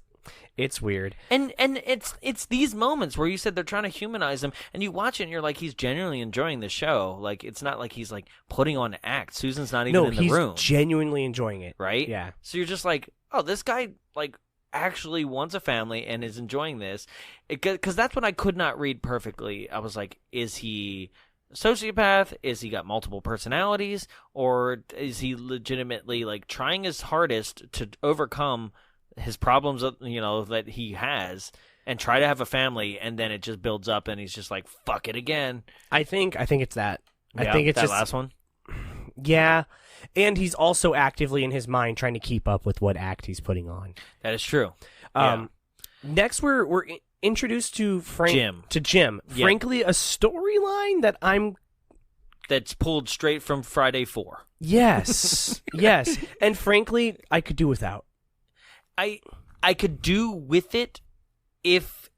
weird. And it's these moments where you said they're trying to humanize him, and you watch it and you're like, he's genuinely enjoying the show. Like, it's not like he's like putting on an act. Susan's not even in the room. He's genuinely enjoying it. Right? Yeah. So you're just like, oh, this guy like actually wants a family and is enjoying this. Because that's what I could not read perfectly. I was like, is he a sociopath? Is he got multiple personalities? Or is he legitimately like trying his hardest to overcome his problems, that he has, and try to have a family, and then it just builds up and he's just like, fuck it again? I think it's that. Yeah, I think it's that just last one. Yeah. And he's also actively in his mind trying to keep up with what act he's putting on. That is true. Next, we're introduced to Jim. Jim. Yeah. Frankly, a storyline that That's pulled straight from Friday 4. yes, yes, and frankly, I could do without. I could do with it if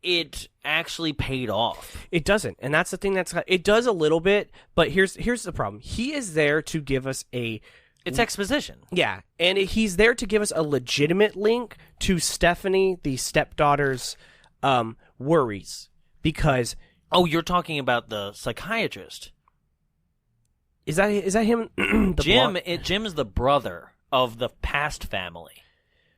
it actually paid off. It doesn't, and that's the thing. It does a little bit, but here's the problem. He is there to give us It's exposition. Yeah, and he's there to give us a legitimate link to Stephanie, the stepdaughter's worries, because Oh, you're talking about the psychiatrist. is that him? Jim is the brother of the past family.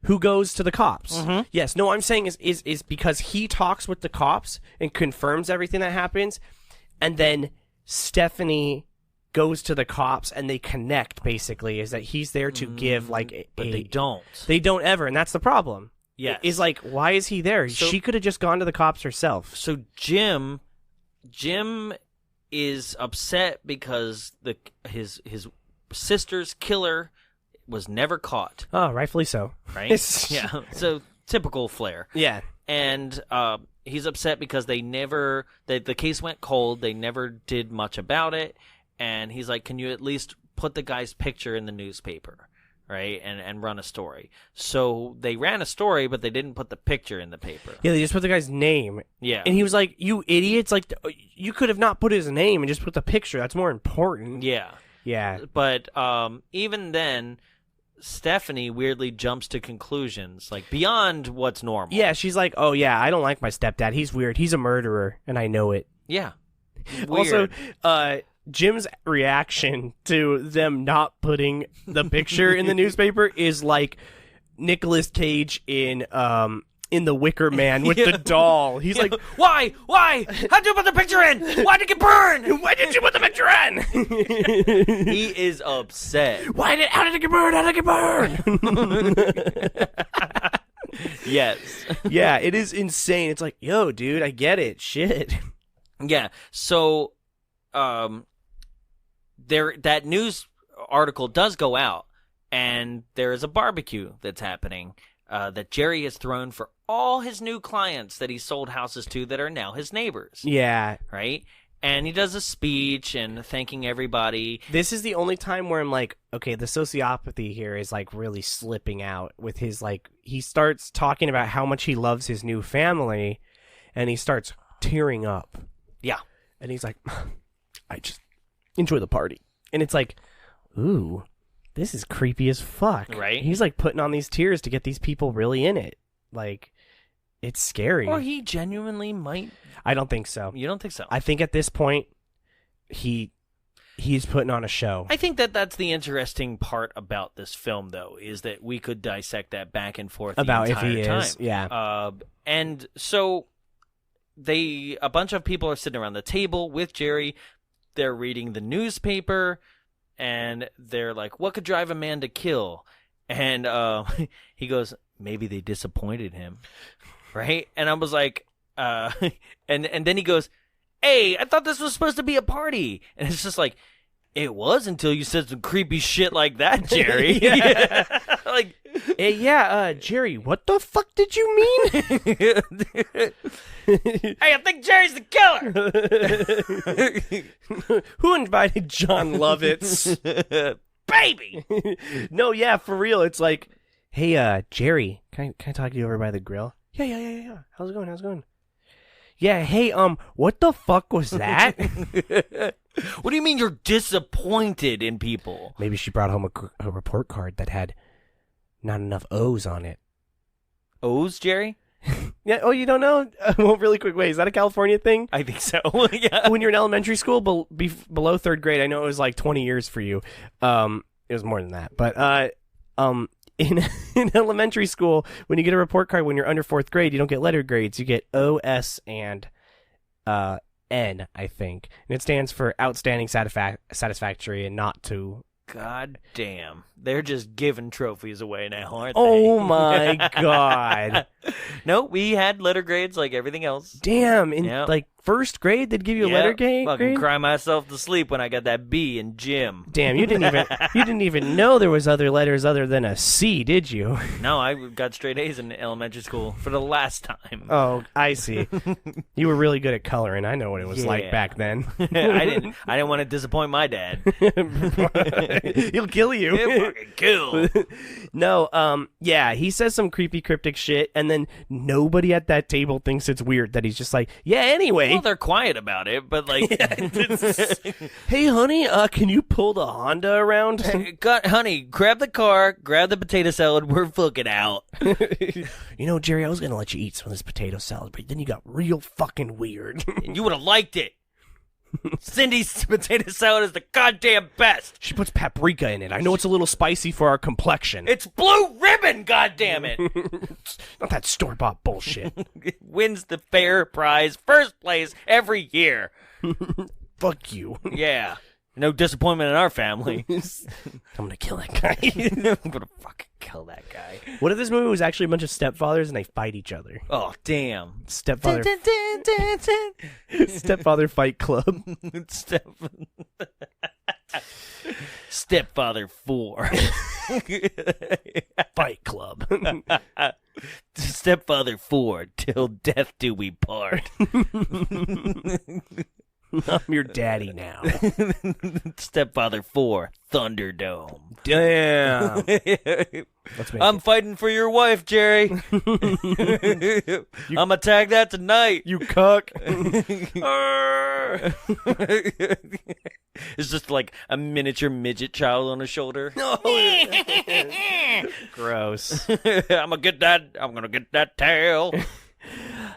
Who goes to the cops? Mhm. Yes. No, I'm saying is because he talks with the cops and confirms everything that happens, and then Stephanie goes to the cops and they connect. Basically, is that he's there to give like But they don't. They don't ever, and that's the problem. Yes. Is like, why is he there? So- She could have just gone to the cops herself. So Jim is upset because his sister's killer was never caught. Oh, rightfully so. Right? Yeah. So typical Flair. Yeah. And he's upset because the case went cold. They never did much about it. And he's like, can you at least put the guy's picture in the newspaper? Right? And run a story. So they ran a story, but they didn't put the picture in the paper. Yeah, they just put the guy's name. Yeah. And he was like, you idiots. Like, you could have not put his name and just put the picture. That's more important. Yeah. Yeah. But even then, Stephanie weirdly jumps to conclusions, like, beyond what's normal. Yeah, she's like, oh, yeah, I don't like my stepdad. He's weird. He's a murderer, and I know it. Yeah. Also, Weird. Jim's reaction to them not putting the picture in the newspaper is like Nicolas Cage in The Wicker Man with the doll. He's like, Why? How'd you put the picture in? Why did it burn? why did you put the picture in? He is upset. How did it get burned? How did it get burned? Yes. Yeah, it is insane. It's like, yo, dude, I get it. Shit. Yeah. So, that news article does go out, and there is a barbecue that's happening that Jerry has thrown for all his new clients that he sold houses to that are now his neighbors. Yeah. Right? And he does a speech and thanking everybody. This is the only time where I'm like, okay, the sociopathy here is like really slipping out with his like, he starts talking about how much he loves his new family, and he starts tearing up. Yeah. And he's like, I just enjoy the party. And it's like, ooh, this is creepy as fuck. Right. He's like putting on these tears to get these people really in it. Like, it's scary. Or he genuinely might. I don't think so. You don't think so? I think at this point, he's putting on a show. I think that's the interesting part about this film, though, is that we could dissect that back and forth About the if he entire is, time. yeah. And so a bunch of people are sitting around the table with Jerry. They're reading the newspaper, and they're like, what could drive a man to kill? And he goes, maybe they disappointed him. Right? And I was like, and then he goes, hey, I thought this was supposed to be a party. And it's just like, it was until you said some creepy shit like that, Jerry. Yeah. Like, hey, Jerry, what the fuck did you mean? hey, I think Jerry's the killer. Who invited John Lovitz? Baby. No, yeah, for real. It's like, hey, Jerry, can I talk to you over by the grill? Yeah. How's it going? Yeah, hey, what the fuck was that? What do you mean you're disappointed in people? Maybe she brought home a report card that had not enough O's on it. O's, Jerry? Yeah. Oh, you don't know? Well, really quick. Wait, is that a California thing? I think so. Yeah. When you're in elementary school, below third grade, I know it was like 20 years for you. It was more than that. But in elementary school, when you get a report card when you're under fourth grade, you don't get letter grades. You get O, S, and N, I think. And it stands for outstanding, satisfactory, and not to. God damn. They're just giving trophies away now, aren't they? Oh my god. No, we had letter grades like everything else. Damn, in Yep. like first grade they'd give you a letter grade? Fucking cry myself to sleep when I got that B in gym. Damn, you didn't even know there was other letters other than a C, did you? No, I got straight A's in elementary school for the last time. Oh, I see. You were really good at coloring. I know what it was like back then. I didn't want to disappoint my dad. He'll kill you. He'll fucking kill. No, yeah, he says some creepy cryptic shit, and then nobody at that table thinks it's weird that he's just like, yeah, anyway. Well, they're quiet about it, but like, hey, honey, can you pull the Honda around? Honey, grab the car, grab the potato salad, we're fucking out. You know, Jerry, I was gonna let you eat some of this potato salad, but then you got real fucking weird. You would have liked it. Cindy's potato salad is the goddamn best. She puts paprika in it. I know it's a little spicy for our complexion. It's Blue Ribbon, goddammit. Not that store-bought bullshit. It wins the fair prize, first place every year. Fuck you. Yeah. No disappointment in our family. I'm gonna kill that guy. I'm gonna fucking kill that guy. What if this movie was actually a bunch of stepfathers and they fight each other? Oh, damn. Stepfather Fight Club. Stepfather 4. Fight Club. Stepfather 4, till death do we part. I'm your daddy now. Stepfather 4, Thunderdome. Damn. I'm fighting for your wife, Jerry. I'm gonna tag that tonight. You cuck. It's just like a miniature midget child on his shoulder. Gross. I'm gonna get that tail.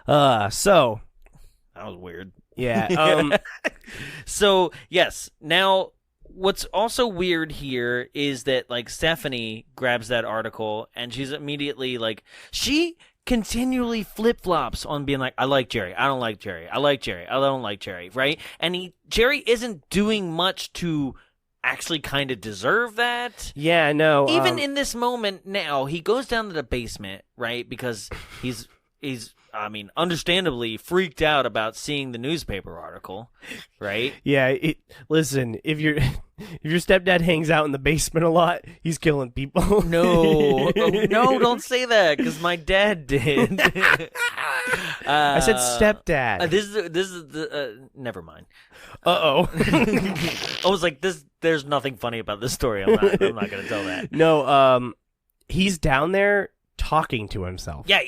So that was weird. Yeah. So yes, now what's also weird here is that like Stephanie grabs that article and she's immediately like, she continually flip-flops on being like, I like Jerry, I don't like Jerry, I like Jerry, I don't like Jerry, right? And Jerry isn't doing much to actually kind of deserve that. Yeah, no. Even in this moment now, he goes down to the basement, right? Because he's I mean, understandably freaked out about seeing the newspaper article, right? Yeah, listen, if your stepdad hangs out in the basement a lot, he's killing people. No, no, don't say that, because my dad did. I said stepdad. This is the never mind. Uh-oh. I was like, there's nothing funny about this story. I'm not going to tell that. No, he's down there talking to himself. Yeah.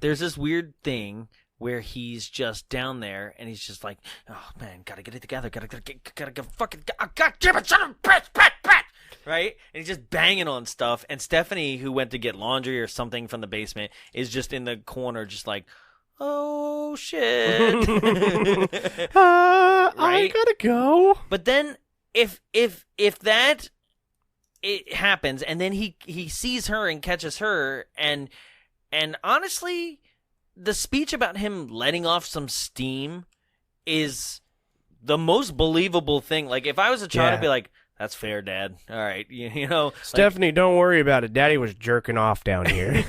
There's this weird thing where he's just down there and he's just like, oh man, gotta get it together, gotta get fucking, oh, god damn it, son of a bitch, right? And he's just banging on stuff. And Stephanie, who went to get laundry or something from the basement, is just in the corner, just like, oh shit, right? I gotta go. But then if that it happens, and then he sees her and catches her, and honestly, the speech about him letting off some steam is the most believable thing. Like, if I was a child, I'd be like, that's fair, Dad. All right. You know. Stephanie, don't worry about it. Daddy was jerking off down here.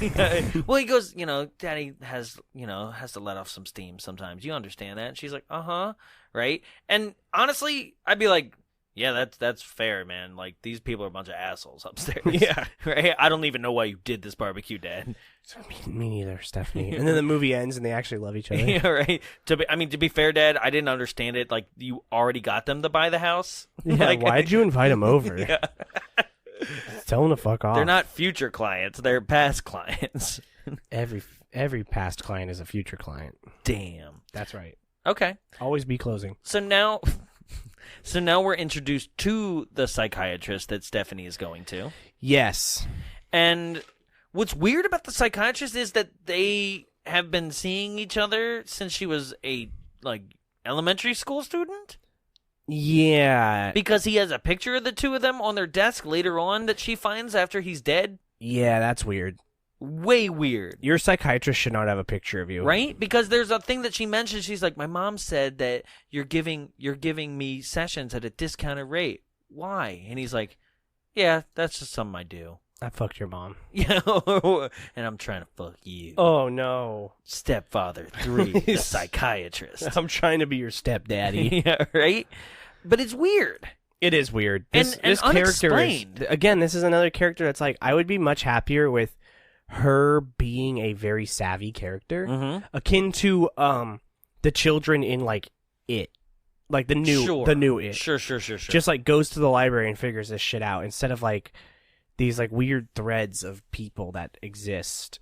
Well, he goes, Daddy has to let off some steam sometimes. You understand that? And she's like, uh-huh. Right? And honestly, I'd be like, yeah, that's fair, man. Like, these people are a bunch of assholes upstairs. Yeah. Right? I don't even know why you did this barbecue, Dad. Me neither, Stephanie. And then the movie ends and they actually love each other. Yeah, right. To be fair, Dad, I didn't understand it. Like, you already got them to buy the house. Yeah, like, why'd you invite him over? Yeah. Tell them to fuck off. They're not future clients. They're past clients. Every past client is a future client. Damn. That's right. Okay. Always be closing. So now we're introduced to the psychiatrist that Stephanie is going to. Yes. And what's weird about the psychiatrist is that they have been seeing each other since she was a elementary school student. Yeah. Because he has a picture of the two of them on their desk later on that she finds after he's dead. Yeah, that's weird. Way weird. Your psychiatrist should not have a picture of you. Right? Because there's a thing that she mentioned. She's like, my mom said that you're giving me sessions at a discounted rate. Why? And he's like, yeah, that's just something I do. I fucked your mom. Yeah, and I'm trying to fuck you. Oh, no. Stepfather 3, the psychiatrist. I'm trying to be your stepdaddy. Yeah, right? But it's weird. It is weird. And This character unexplained. is... Again, this is another character that's like, I would be much happier with her being a very savvy character. Akin to the children in, like, It. Like, the new It. Sure. Just, like, goes to the library and figures this shit out instead of, like... these like weird threads of people that exist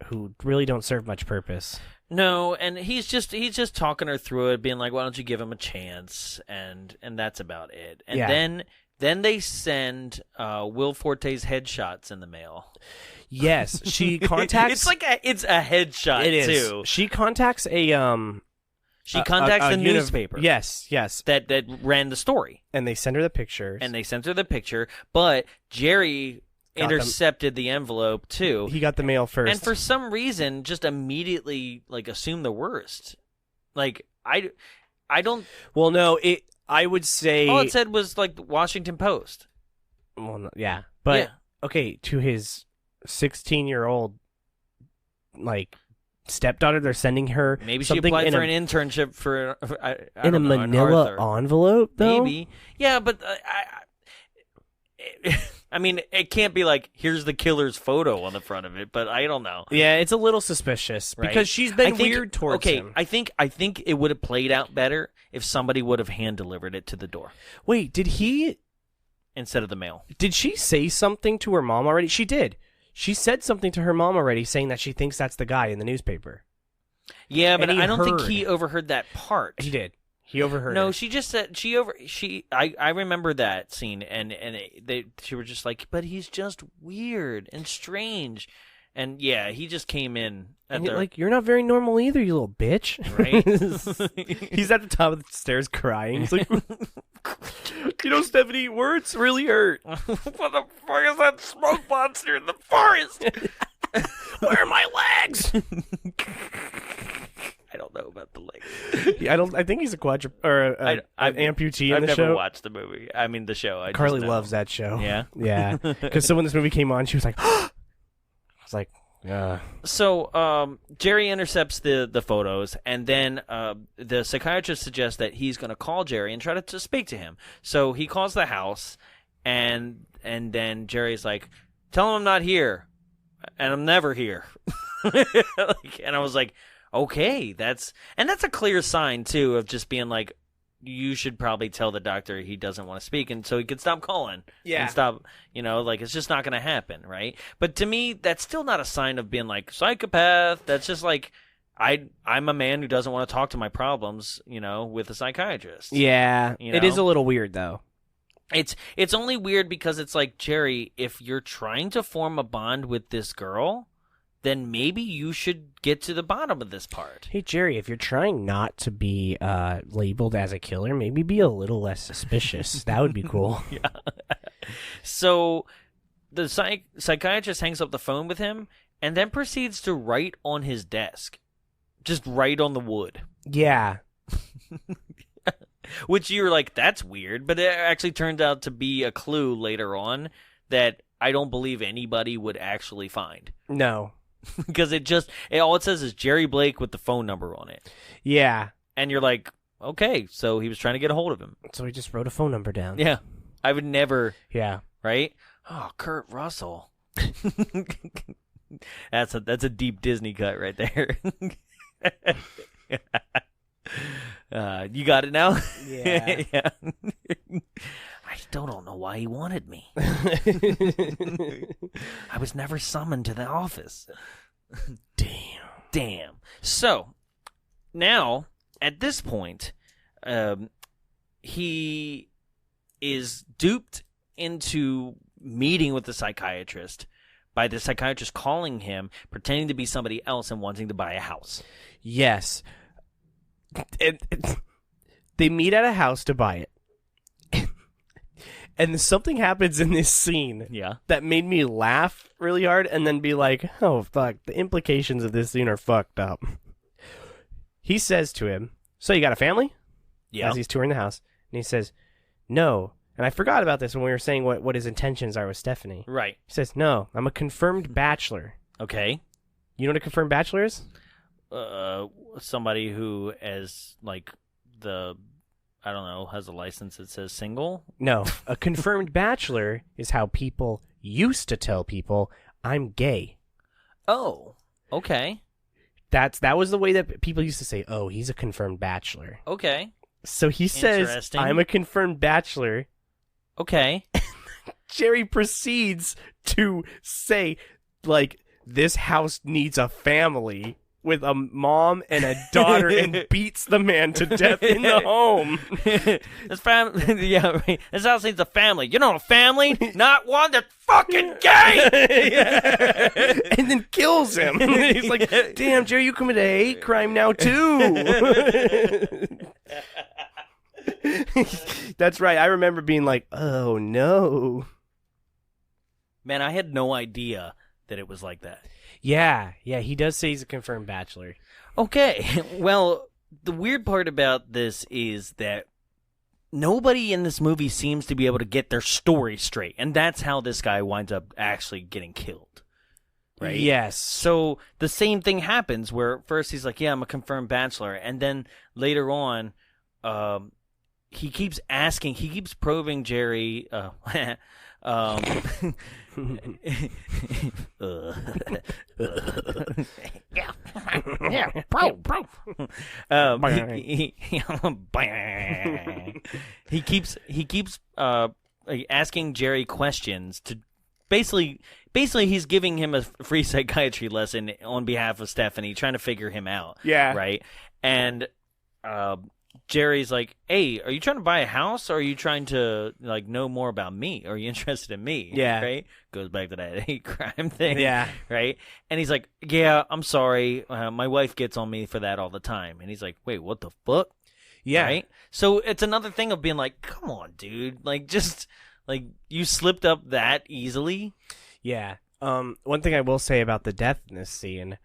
who really don't serve much purpose. No, and he's just talking her through it, being like, "Why don't you give him a chance?" And that's about it. And then they send Will Forte's headshots in the mail. Yes, she contacts. it's a headshot. It is. Too. She contacts a She contacts the newspaper. Yes. That ran the story. And they send her the pictures. But Jerry intercepted the envelope too. He got the mail first. And for some reason just immediately assumed the worst. Like I don't Well, no, I would say all it said was the Washington Post. Well, no, yeah. But okay, to his 16-year-old stepdaughter, they're sending her maybe she applied for an internship for I don't know, manila envelope though. Maybe, yeah, but I mean, it can't be here's the killer's photo on the front of it, but I don't know. Yeah, it's a little suspicious right? because she's been weird towards him. I think it would have played out better if somebody would have hand delivered it to the door. Wait, did he instead of the mail? Did she say something to her mom already? She did. She said something to her mom already, saying that she thinks that's the guy in the newspaper. Yeah, but I don't think he overheard that part. He did. He overheard. No, her. she just said I remember that scene, and she were just like, but he's just weird and strange, and yeah, he just came in and you're not very normal either, you little bitch. Right? He's at the top of the stairs crying. He's like, Stephanie, words really hurt. What the fuck is that smoke monster in the forest? Where are my legs? I don't know about the legs. Yeah, I think he's a an amputee in the show. I've never watched the movie. I mean, the show. Carly loves that show. Yeah, yeah. Because so when this movie came on, she was like, I was like, yeah. So Jerry intercepts the photos, and then the psychiatrist suggests that he's going to call Jerry and try to speak to him. So he calls the house, and then Jerry's like, "Tell him I'm not here, and I'm never here." And I was like, okay, that's a clear sign too of just being like, you should probably tell the doctor he doesn't want to speak, and so he could stop calling. Yeah. And stop, it's just not going to happen, right? But to me, that's still not a sign of being psychopath. That's just I'm a man who doesn't want to talk to my problems, with a psychiatrist. Yeah. It is a little weird though. It's only weird because it's like, Jerry, if you're trying to form a bond with this girl, then maybe you should get to the bottom of this part. Hey, Jerry, if you're trying not to be labeled as a killer, maybe be a little less suspicious. That would be cool. Yeah. So the psychiatrist hangs up the phone with him and then proceeds to write on his desk. Just write on the wood. Yeah. Which you're like, that's weird, but it actually turned out to be a clue later on that I don't believe anybody would actually find. No. Because all it says is Jerry Blake with the phone number on it. Yeah. And you're like, okay, so he was trying to get a hold of him. So he just wrote a phone number down. Yeah. I would never. Yeah. Right? Oh, Kurt Russell. That's a deep Disney cut right there. You got it now? Yeah. Yeah. I still don't know why he wanted me. I was never summoned to the office. Damn. So, now, at this point, he is duped into meeting with the psychiatrist by the psychiatrist calling him, pretending to be somebody else and wanting to buy a house. Yes. They meet at a house to buy it. And something happens in this scene that made me laugh really hard and then be like, oh, fuck, the implications of this scene are fucked up. He says to him, so you got a family? Yeah. As he's touring the house. And he says, no. And I forgot about this when we were saying what his intentions are with Stephanie. Right. He says, no, I'm a confirmed bachelor. Okay. You know what a confirmed bachelor is? Somebody who has, like, I don't know, has a license that says single? No. A confirmed bachelor is how people used to tell people, I'm gay. Oh, okay. That was the way that people used to say, oh, he's a confirmed bachelor. Okay. So he says, I'm a confirmed bachelor. Okay. Jerry proceeds to say, like, this house needs a family with a mom and a daughter and beats the man to death in the home. Yeah, right. This house needs a family. You know a family? Not one that's fucking gay! And then kills him. He's like, damn, Jerry, you committed a hate crime now, too. That's right. I remember being like, oh, no. Man, I had no idea that it was like that. Yeah, he does say he's a confirmed bachelor. Okay, well, the weird part about this is that nobody in this movie seems to be able to get their story straight, and that's how this guy winds up actually getting killed, right? Yes. So the same thing happens where first he's like, yeah, I'm a confirmed bachelor, and then later on, he keeps probing Jerry, he keeps asking Jerry questions to basically he's giving him a free psychiatry lesson on behalf of Stephanie, trying to figure him out. Yeah. Right. And Jerry's like, hey, are you trying to buy a house, or are you trying to, like, know more about me? Are you interested in me? Yeah. Right? Goes back to that hate crime thing. Yeah. Right? And he's like, yeah, I'm sorry. My wife gets on me for that all the time. And he's like, wait, what the fuck? Yeah. Right? So it's another thing of being like, come on, dude. Like, just, like, you slipped up that easily? Yeah. One thing I will say about the death in this scene,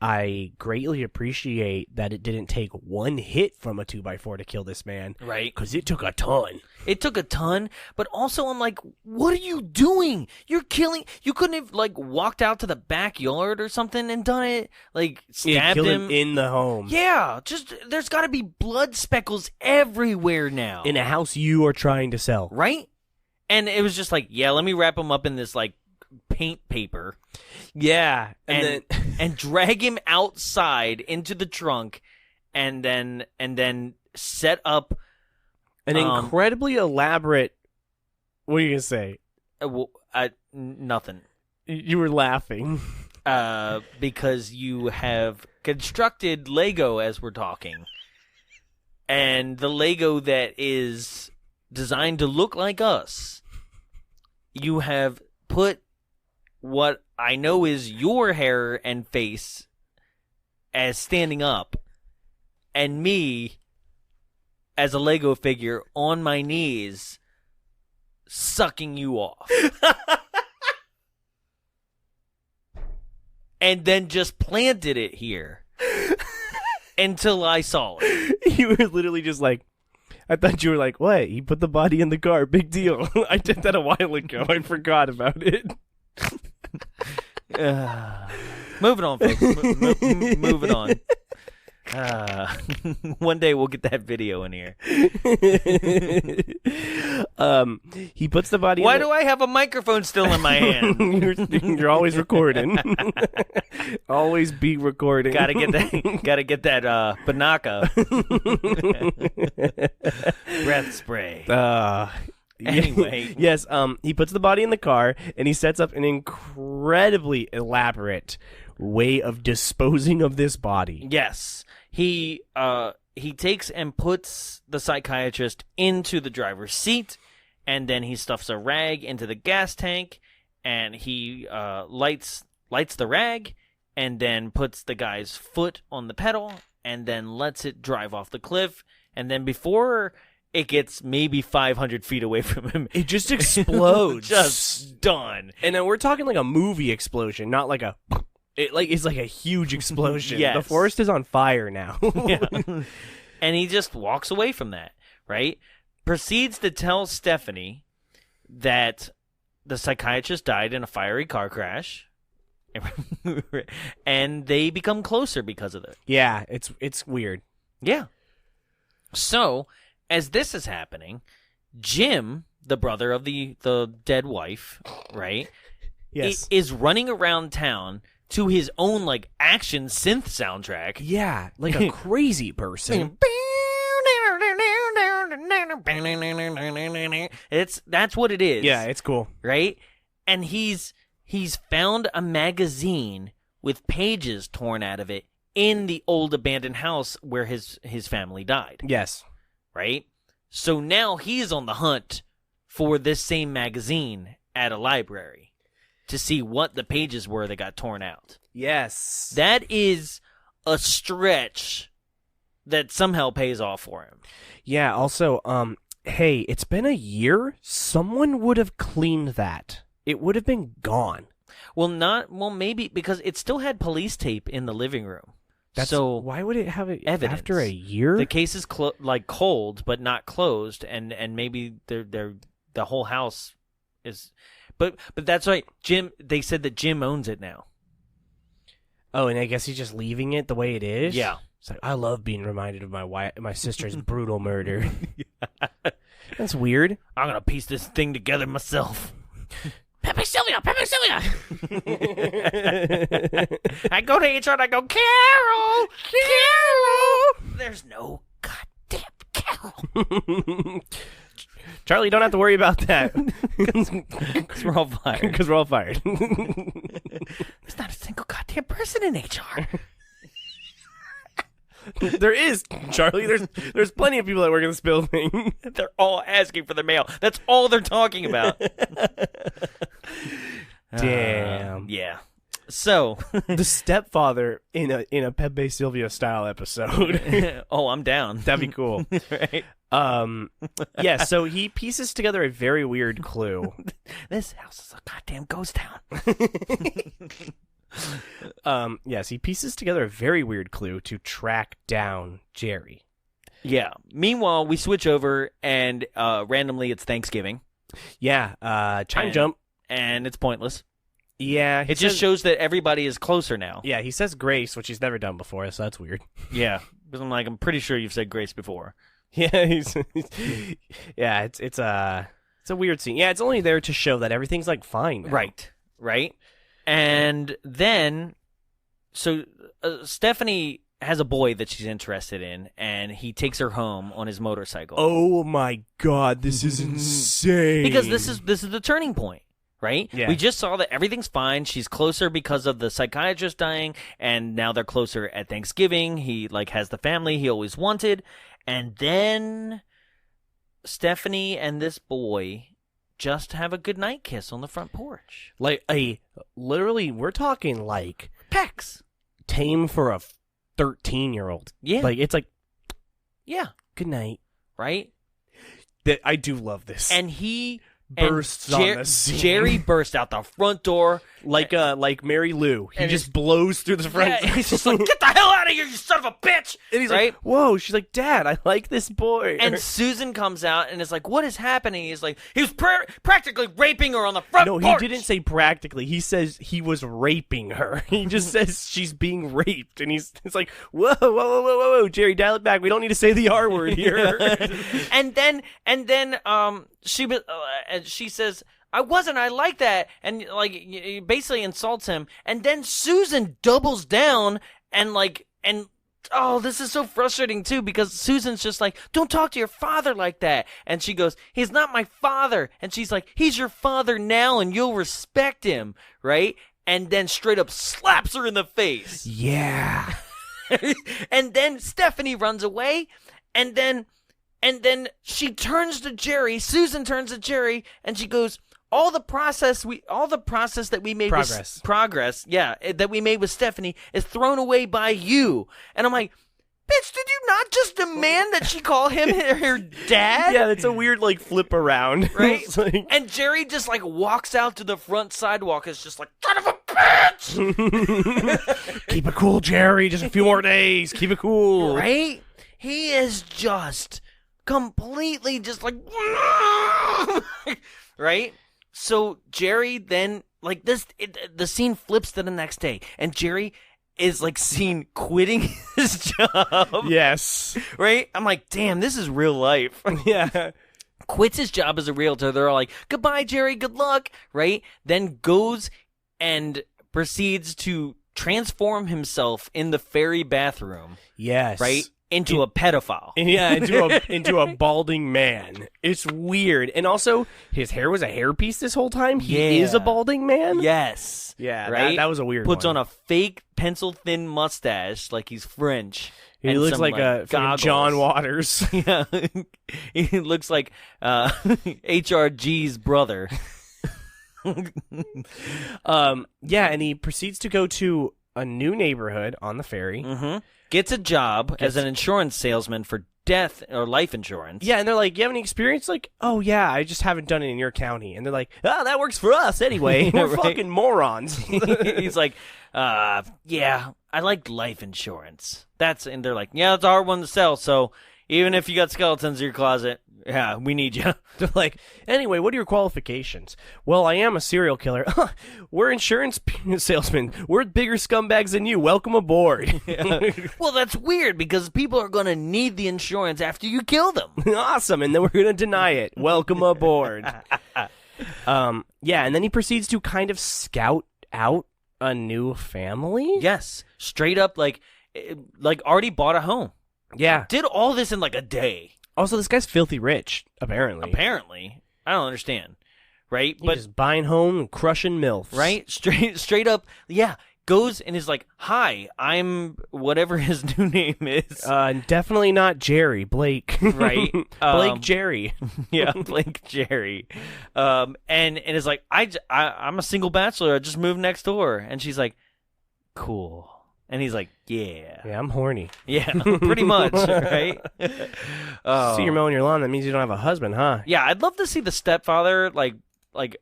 I greatly appreciate that it didn't take one hit from a 2x4 to kill this man. Right. Because it took a ton. It took a ton, but also I'm like, what are you doing? You're killing. You couldn't have, like, walked out to the backyard or something and done it? Like, stabbed killed him in the home. Yeah, just, there's got to be blood speckles everywhere now. In a house you are trying to sell. Right? And it was just like, yeah, let me wrap him up in this, like, paint paper. Yeah, and drag him outside into the trunk, and then set up an incredibly elaborate. What are you gonna say? Nothing. You were laughing. Because you have constructed Lego as we're talking, and the Lego that is designed to look like us. You have put what I know is your hair and face as standing up, and me as a Lego figure on my knees sucking you off. And then just planted it here until I saw it. You were literally just like, I thought you were like, what? He put the body in the car. Big deal. I did that a while ago. I forgot about it. Moving on, folks. Moving on. One day we'll get that video in here. He puts the body. Why do I have a microphone still in my hand? You're always recording. Always be recording. Gotta get that Banaka breath spray. Anyway. Yes, he puts the body in the car, and he sets up an incredibly elaborate way of disposing of this body. Yes. He takes and puts the psychiatrist into the driver's seat, and then he stuffs a rag into the gas tank, and he lights the rag, and then puts the guy's foot on the pedal, and then lets it drive off the cliff, and then before it gets maybe 500 feet away from him, It just explodes. just done. And then we're talking like a movie explosion, not like a... It's like a huge explosion. Yes. The forest is on fire now. Yeah. And he just walks away from that, right? Proceeds to tell Stephanie that the psychiatrist died in a fiery car crash. And they become closer because of it. Yeah, it's weird. Yeah. So, as this is happening, Jim, the brother of the dead wife, right? Yes. Is running around town to his own like action synth soundtrack. Yeah, like a crazy person. That's what it is. Yeah, it's cool. Right? And he's found a magazine with pages torn out of it in the old abandoned house where his family died. Yes. Right? So now he's on the hunt for this same magazine at a library to see what the pages were that got torn out. Yes. That is a stretch that somehow pays off for him. Yeah, also, hey, it's been a year. Someone would have cleaned that. It would have been gone. Well, maybe because it still had police tape in the living room. So why would it have it evidence. after a year? The case is cold but not closed, and maybe the whole house is. But that's right. Jim. They said that Jim owns it now. Oh, and I guess he's just leaving it the way it is? Yeah. It's like, I love being reminded of my sister's brutal murder. That's weird. I'm going to piece this thing together myself. Pepe Sylvia! I go to HR and I go, Carol! There's no goddamn Carol. Charlie, you don't have to worry about that. Because we're all fired. Because we're all fired. There's not a single goddamn person in HR. There is, Charlie. There's plenty of people that work in this building. They're all asking for their mail. That's all they're talking about. Damn. Yeah. So the stepfather in a Pepe Silvio style episode. Oh, I'm down. That'd be cool. Right? Yeah, so he pieces together a very weird clue. This house is a goddamn ghost town. Yes, he pieces together a very weird clue to track down Jerry. Yeah. Meanwhile, we switch over and randomly it's Thanksgiving. Yeah, time jump. And it's pointless. Yeah. It just shows that everybody is closer now. Yeah, he says grace, which he's never done before, so that's weird. Yeah. Because I'm pretty sure you've said grace before. Yeah, it's a weird scene. Yeah, it's only there to show that everything's like fine now. Right. And then, so Stephanie has a boy that she's interested in, and he takes her home on his motorcycle. Oh my God, this is insane! Because this is the turning point, right? Yeah. We just saw that everything's fine. She's closer because of the psychiatrist dying, and now they're closer at Thanksgiving. He has the family he always wanted, and then Stephanie and this boy just have a goodnight kiss on the front porch. Literally, we're talking like Pecs. tame for a 13-year-old. Yeah. It's like, Yeah. good night. Right? I do love this. And he bursts on the scene. Jerry burst out the front door like Mary Lou. He and just blows through the front. Yeah, he's just like, get the hell out of here, you son of a bitch! And he's right? like, whoa. She's like, Dad, I like this boy. And Susan comes out and is like, what is happening? He's like, he was practically raping her on the front porch. No, he didn't say practically. He says he was raping her. He just says she's being raped. And it's like, whoa, Jerry, dial it back. We don't need to say the R word here. and then she says, I wasn't. I like that, and basically insults him. And then Susan doubles down and oh, this is so frustrating too, because Susan's just like, don't talk to your father like that. And she goes, he's not my father. And she's like, he's your father now and you'll respect him, right? And then straight up slaps her in the face. Yeah. And then Stephanie runs away, and then she turns to Jerry. Susan turns to Jerry, and she goes, all the process that we made that we made with Stephanie is thrown away by you. And I'm like, bitch, did you not just demand that she call him her dad? Yeah, that's a weird like flip around, right? It's like... And Jerry just like walks out to the front sidewalk. It's just like, son of a bitch! Keep it cool, Jerry. Just a few more days. Keep it cool, right? He is just completely just like, right? So Jerry then like the scene flips to the next day, and Jerry is like seen quitting his job. Yes. Right? I'm like, damn, this is real life. Yeah. Quits his job as a realtor. They're all like, goodbye, Jerry, good luck. Right? Then goes and proceeds to transform himself in the fairy bathroom. Yes. Right? Into a pedophile. Yeah, into a balding man. It's weird. And also, his hair was a hairpiece this whole time. He is a balding man. Yes. Yeah, right? that was a weird Puts one. on a fake pencil-thin mustache like he's French. He looks like a John Waters. Yeah. He looks like HRG's brother. Yeah, and he proceeds to go to a new neighborhood on the ferry. Mm-hmm. Gets a job as an insurance salesman for death or life insurance. Yeah, and they're like, you have any experience? Like, oh, yeah, I just haven't done it in your county. And they're like, oh, that works for us anyway. We're Right. fucking morons. He's like, yeah, I like life insurance. And they're like, yeah, it's a hard one to sell, so even if you got skeletons in your closet, yeah, we need you. They're like, anyway, what are your qualifications? Well, I am a serial killer. We're insurance salesmen. We're bigger scumbags than you. Welcome aboard. Well, that's weird because people are going to need the insurance after you kill them. Awesome, and then we're going to deny it. Welcome aboard. Yeah, and then he proceeds to kind of scout out a new family. Yes, straight up like already bought a home. Yeah. Did all this in like a day. Also, this guy's filthy rich, apparently. Apparently. I don't understand. Right? But just buying home and crushing MILFs. Right? Straight up, yeah. Goes and is like, hi, I'm whatever his new name is. Definitely not Jerry. Blake. Right? Blake Jerry. Yeah, Blake Jerry. And is like, I'm a single bachelor. I just moved next door. And she's like, cool. And he's like, yeah. Yeah, I'm horny. Yeah, pretty much, right? See, you're mowing your lawn. That means you don't have a husband, huh? Yeah, I'd love to see the Stepfather, like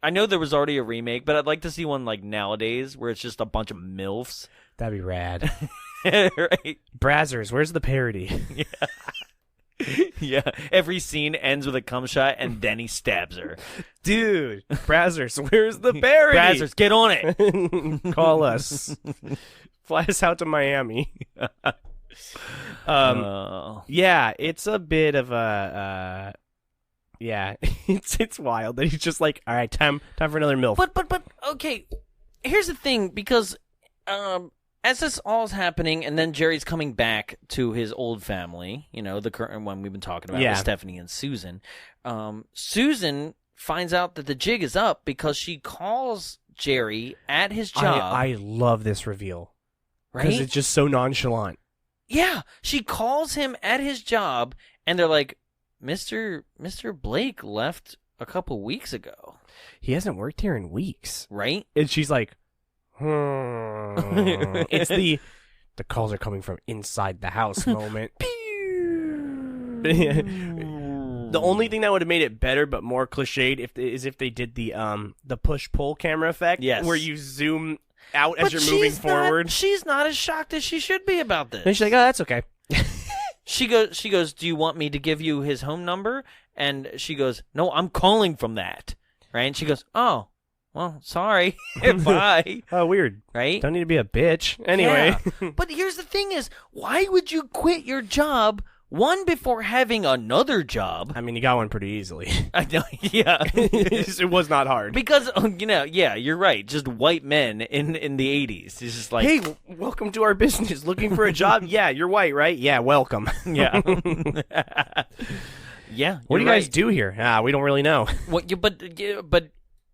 I know there was already a remake, but I'd like to see one like nowadays where it's just a bunch of MILFs. That'd be rad. Right? Brazzers, where's the parody? Yeah. Yeah, every scene ends with a cum shot, and then he stabs her. Dude, Brazzers, where's the parody? Brazzers, get on it. Call us. Fly us out to Miami. Yeah, it's a bit of a yeah, it's wild that he's just like, all right, time for another MILF. But okay, here's the thing, because as this all is happening, and then Jerry's coming back to his old family, you know, the current one we've been talking about with Stephanie and Susan. Susan finds out that the jig is up because she calls Jerry at his job. I love this reveal. Right? Because it's just so nonchalant. Yeah, she calls him at his job, and they're like, Mr. Blake left a couple weeks ago. He hasn't worked here in weeks. Right? And she's like, It's the calls are coming from inside the house moment. The only thing that would have made it better but more cliched is if they did the push-pull camera effect. Yes. Where you zoom out as you're moving forward. She's not as shocked as she should be about this. And she's like, oh, that's okay. She goes, do you want me to give you his home number? And she goes, no, I'm calling from that. Right? And she goes, oh, well, sorry. Bye. Oh, weird. Right? Don't need to be a bitch. Anyway. Yeah. But here's the thing is, why would you quit your job one, before having another job. I mean, you got one pretty easily. I know, yeah. It was not hard. Because, yeah, you're right. Just white men in the 80s. It's just like, Hey, welcome to our business. Looking for a job? Yeah, you're white, right? Yeah, welcome. yeah. Yeah. What do you you're guys right. do here? We don't really know. But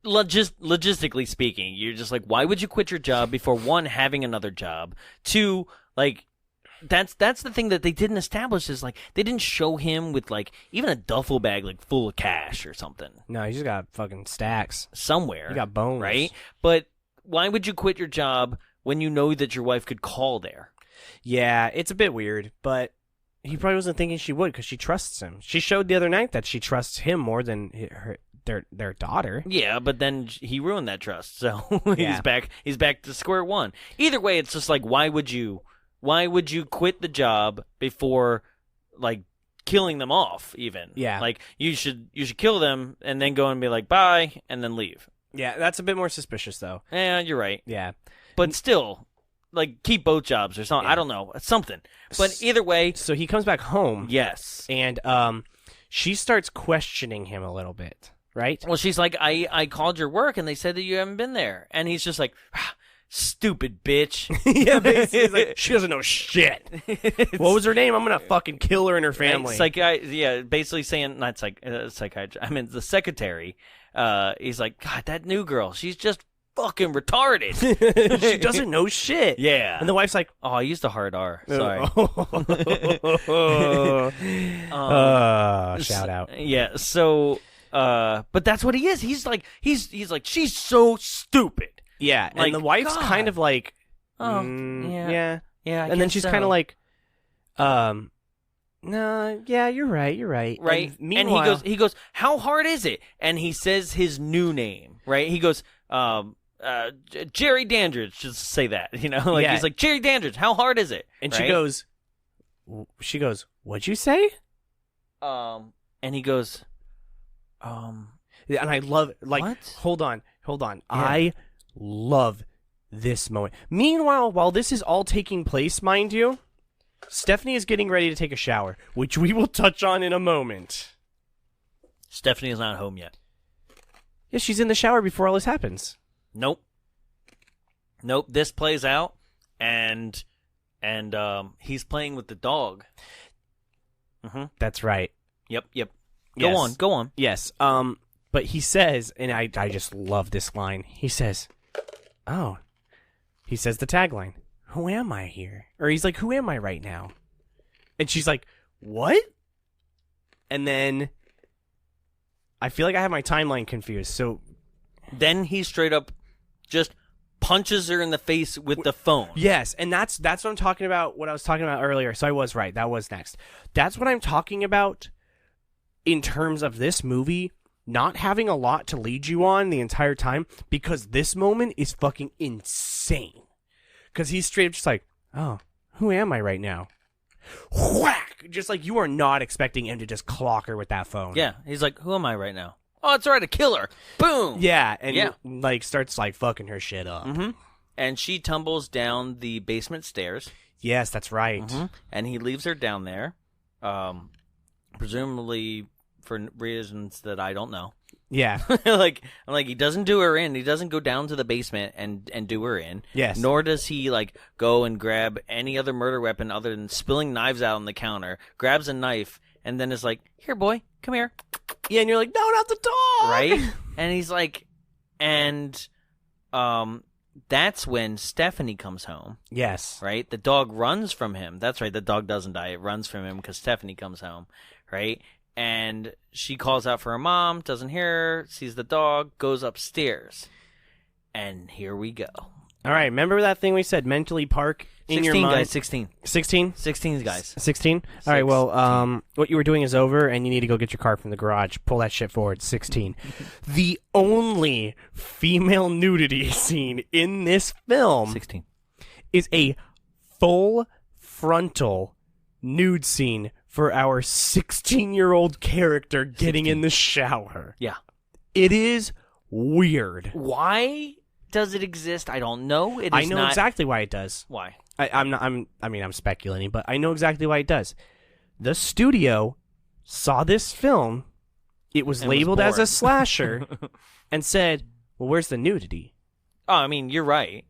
logistically speaking, you're just like, why would you quit your job before, one, having another job, two, like, that's the thing that they didn't establish is, like, they didn't show him with, like, even a duffel bag, like, full of cash or something No, you just got fucking stacks. somewhere. You got bones. Right? But why would you quit your job when you know that your wife could call there? Yeah, it's a bit weird, but he probably wasn't thinking she would because she trusts him. She showed the other night that she trusts him more than their daughter. Yeah, but then he ruined that trust, so Yeah. he's back to square one. Either way, it's just like, why would you quit the job before, like, killing them off even? Yeah. Like, you should kill them and then go and be like, bye, and then leave. Yeah, that's a bit more suspicious, though. Yeah, you're right. Yeah. But still, like, keep both jobs or something. Yeah. I don't know. Something. But either way, So he comes back home. yes. And she starts questioning him a little bit, right? Well, she's like, I called your work and they said that you haven't been there. And he's just like, stupid bitch. Yeah, basically. He's like, she doesn't know shit. What was her name? I'm going to fucking kill her and her family. Basically saying, not psychiatrist, I mean, the secretary, he's like, God, that new girl, she's just fucking retarded. She doesn't know shit. Yeah. And the wife's like, Oh, I used a hard R. Sorry. Shout out. Yeah, so, but that's what he is. He's like, she's so stupid. Yeah, Like, and the wife's God. kind of like, Oh, yeah. yeah. Yeah, I And then guess she's so. kind of like, no, yeah, you're right. Right. And meanwhile, And he goes, how hard is it? And he says his new name, right? He goes, Jerry Dandridge, just say that, like, Yeah. he's like, Jerry Dandridge, how hard is it? and Right? she goes, what'd you say? And he goes, Yeah, and I love, like, What? hold on. I love this moment. Meanwhile, while this is all taking place, mind you, Stephanie is getting ready to take a shower, which we will touch on in a moment. Stephanie is not home yet. Yeah, she's in the shower before all this happens. Nope. This plays out, and he's playing with the dog. That's right. Yep. Yes. Go on. Yes. But he says, and I just love this line. He says the tagline, "Who am I here?" Or he's like, "Who am I right now?" And she's like, "What?" And then I feel like I have my timeline confused. So Then he straight up just punches her in the face with the phone. yes, and that's what I'm talking about. What I was talking about earlier. So I was right. That was next. That's what I'm talking about in terms of this movie not having a lot to lead you on the entire time, because this moment is fucking insane. Because he's straight up just like, "Oh, who am I right now?" Whack! Just like you are not expecting him to just clock her with that phone. Yeah, he's like, who am I right now? Oh, it's all right, a killer. Boom. Yeah, and Yeah. like starts like fucking her shit up. Mm-hmm. And she tumbles down the basement stairs, Yes, that's right. and he leaves her down there, presumably for reasons that I don't know. Yeah. I'm like, he doesn't do her in. He doesn't go down to the basement and do her in. Yes. Nor does he, like, go and grab any other murder weapon other than spilling knives out on the counter, grabs a knife, and then is like, here, boy, come here. Yeah, and you're like, "No, not the dog!" Right? And he's like, that's when Stephanie comes home, Yes. right? The dog runs from him. That's right, the dog doesn't die. It runs from him because Stephanie comes home, right? And she calls out for her mom, doesn't hear her, sees the dog, goes upstairs. And here we go. All right, remember that thing we said, mentally park in your 16, mind? guys, 16. 16? 16, guys. 16? All right, well, what you were doing is over, and you need to go get your car from the garage. Pull that shit forward. 16. The only female nudity scene in this film 16. is a full frontal nude scene for our 16-year-old character getting in the shower. Yeah. It is weird. Why does it exist? I don't know. It is I know not... exactly why it does. Why? I'm speculating, but I know exactly why it does. The studio saw this film. It was And labeled as a bored. slasher and said, well, where's the nudity? Oh, I mean, you're right.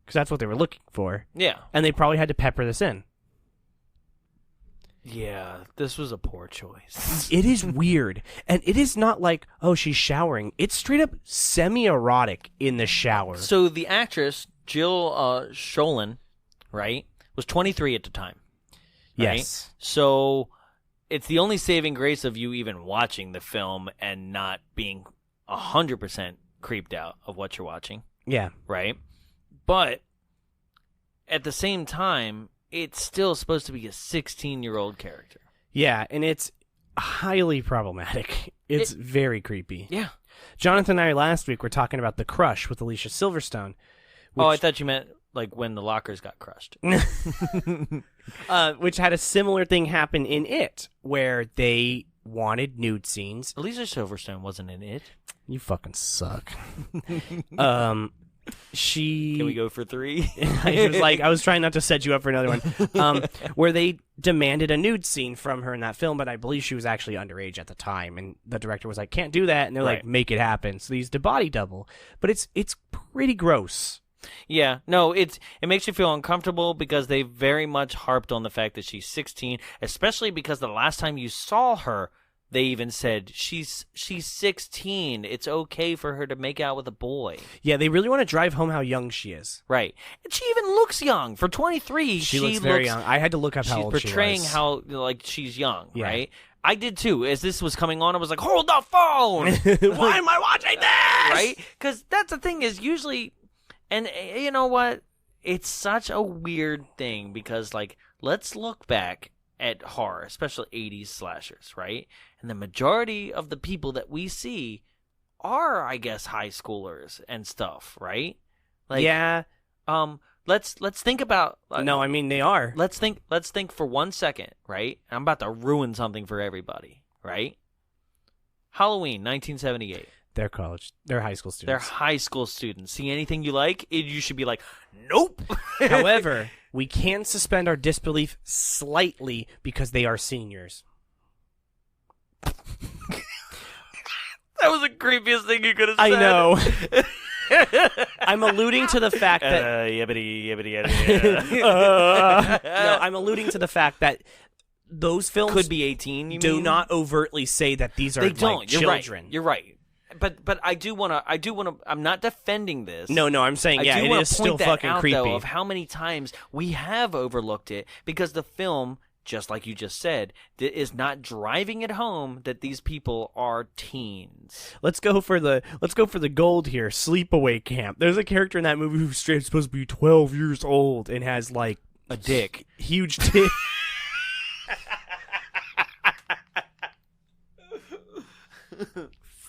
Because that's what they were looking for. Yeah. And they probably had to pepper this in. Yeah, this was a poor choice. It is weird. And it is not like, oh, she's showering. It's straight up semi-erotic in the shower. So the actress, Jill Schoelen, right, was 23 at the time. Right? Yes. So it's the only saving grace of you even watching the film and not being 100% creeped out of what you're watching, Yeah. right? But at the same time, it's still supposed to be a 16-year-old character. Yeah, and it's highly problematic. It's very creepy. Yeah. Jonathan and I last week were talking about The Crush with Alicia Silverstone. Oh, I thought you meant like when the lockers got crushed. Which had a similar thing happen in It, where they wanted nude scenes. Alicia Silverstone wasn't in it. You fucking suck. She. Can we go for 3? I was trying not to set you up for another one. Where they demanded a nude scene from her in that film, but I believe she was actually underage at the time, and the director was like, "Can't do that," and they're like, Right. "Make it happen." So they used a body double, but it's pretty gross. Yeah, no, it makes you feel uncomfortable because they very much harped on the fact that she's 16, especially because the last time you saw her, they even said she's 16. It's okay for her to make out with a boy. Yeah, they really want to drive home how young she is. Right. And she even looks young. For 23, She looks very young. I had to look up how she's old portraying she was. how like she's young, Yeah. right? I did too. As this was coming on, I was like, "Hold the phone!" Why am I watching this? Right? Because that's the thing is usually, and you know what? It's such a weird thing because like let's look back at horror, especially 80s slashers, right? And the majority of the people that we see are, I guess, high schoolers and stuff, right? Like, yeah. Let's think about. No, I mean they are. Let's think for 1 second, right? I'm about to ruin something for everybody, right? Halloween, 1978. They're high school They're students. high school students. See anything you like, you should be like, nope. However, we can suspend our disbelief slightly because they are seniors. That was the creepiest thing you could have said. I know. I'm alluding to the fact that no, I'm alluding to the fact that those films could be 18. You do mean? not overtly say that these are They like don't. You're children. right. You're right. But I do want to. I'm not defending this. No, I'm saying I do it wanna is point still that fucking out, creepy. Though, of how many times we have overlooked it because the film, just like you just said, is not driving it home that these people are teens. Let's go for the gold here. Sleepaway Camp. There's a character in that movie who's straight supposed to be 12 years old and has like A dick. huge dick.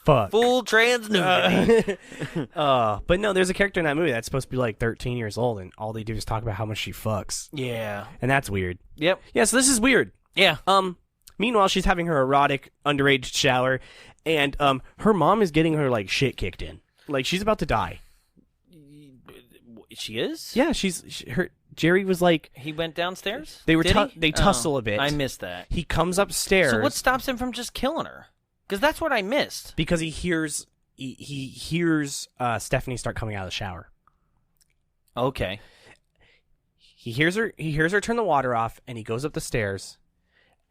Fuck. Full trans nudity. But no, there's a character in that movie that's supposed to be like 13 years old, and all they do is talk about how much she fucks, Yeah. and that's weird. Yep. Yeah, so this is weird. Yeah. Meanwhile, she's having her erotic underage shower, and her mom is getting her like shit kicked in, like she's about to die. She is? Yeah, her Jerry was like, He went downstairs? They were Did he? they tussle a bit. I missed that. He comes upstairs. So what stops him from just killing her? Because that's what I missed. Because he hears Stephanie start coming out of the shower. Okay. He hears her turn the water off, and he goes up the stairs,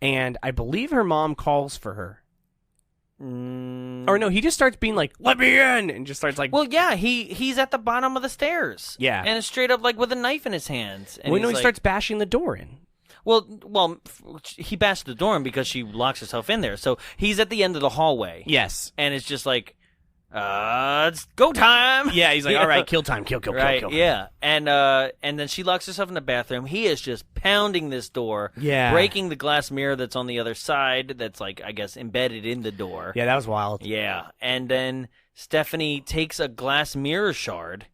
and I believe her mom calls for her. Or no, he just starts being like, "Let me in," and just starts like, Well, yeah, he's at the bottom of the stairs. Yeah. And it's straight up like with a knife in his hands. And when he's he like, starts bashing the door in. Well, he bashed the door in because she locks herself in there. So he's at the end of the hallway. Yes. And it's just like, it's go time. Yeah, he's like, "All right, kill time, kill, Right, kill." yeah. And then she locks herself in the bathroom. He is just pounding this door. Yeah. Breaking the glass mirror that's on the other side that's like, I guess, embedded in the door. Yeah, that was wild. Yeah. And then Stephanie takes a glass mirror shard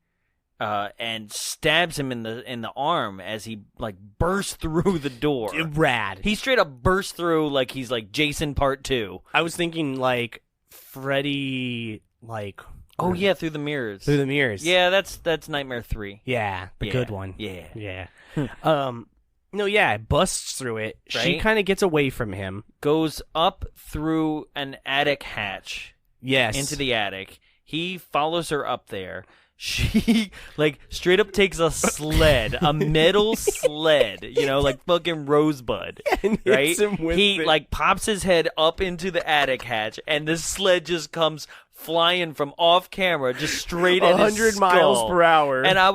and stabs him in the arm as he like bursts through the door. Rad. He straight up bursts through like he's like Jason Part 2. I was thinking like Freddy, like Oh yeah, through the mirrors. through the mirrors. Yeah, that's Nightmare 3. Yeah, the Yeah. good one. Yeah. Yeah. No, yeah, busts through it. She Right? kind of gets away from him. Goes up through an attic hatch Yes. into the attic. He follows her up there. She, like, straight up takes a sled, a metal sled, like fucking Rosebud, and right? hits him with He, it. like, pops his head up into the attic hatch, and the sled just comes flying from off camera, just straight at his 100 miles skull. per hour. And I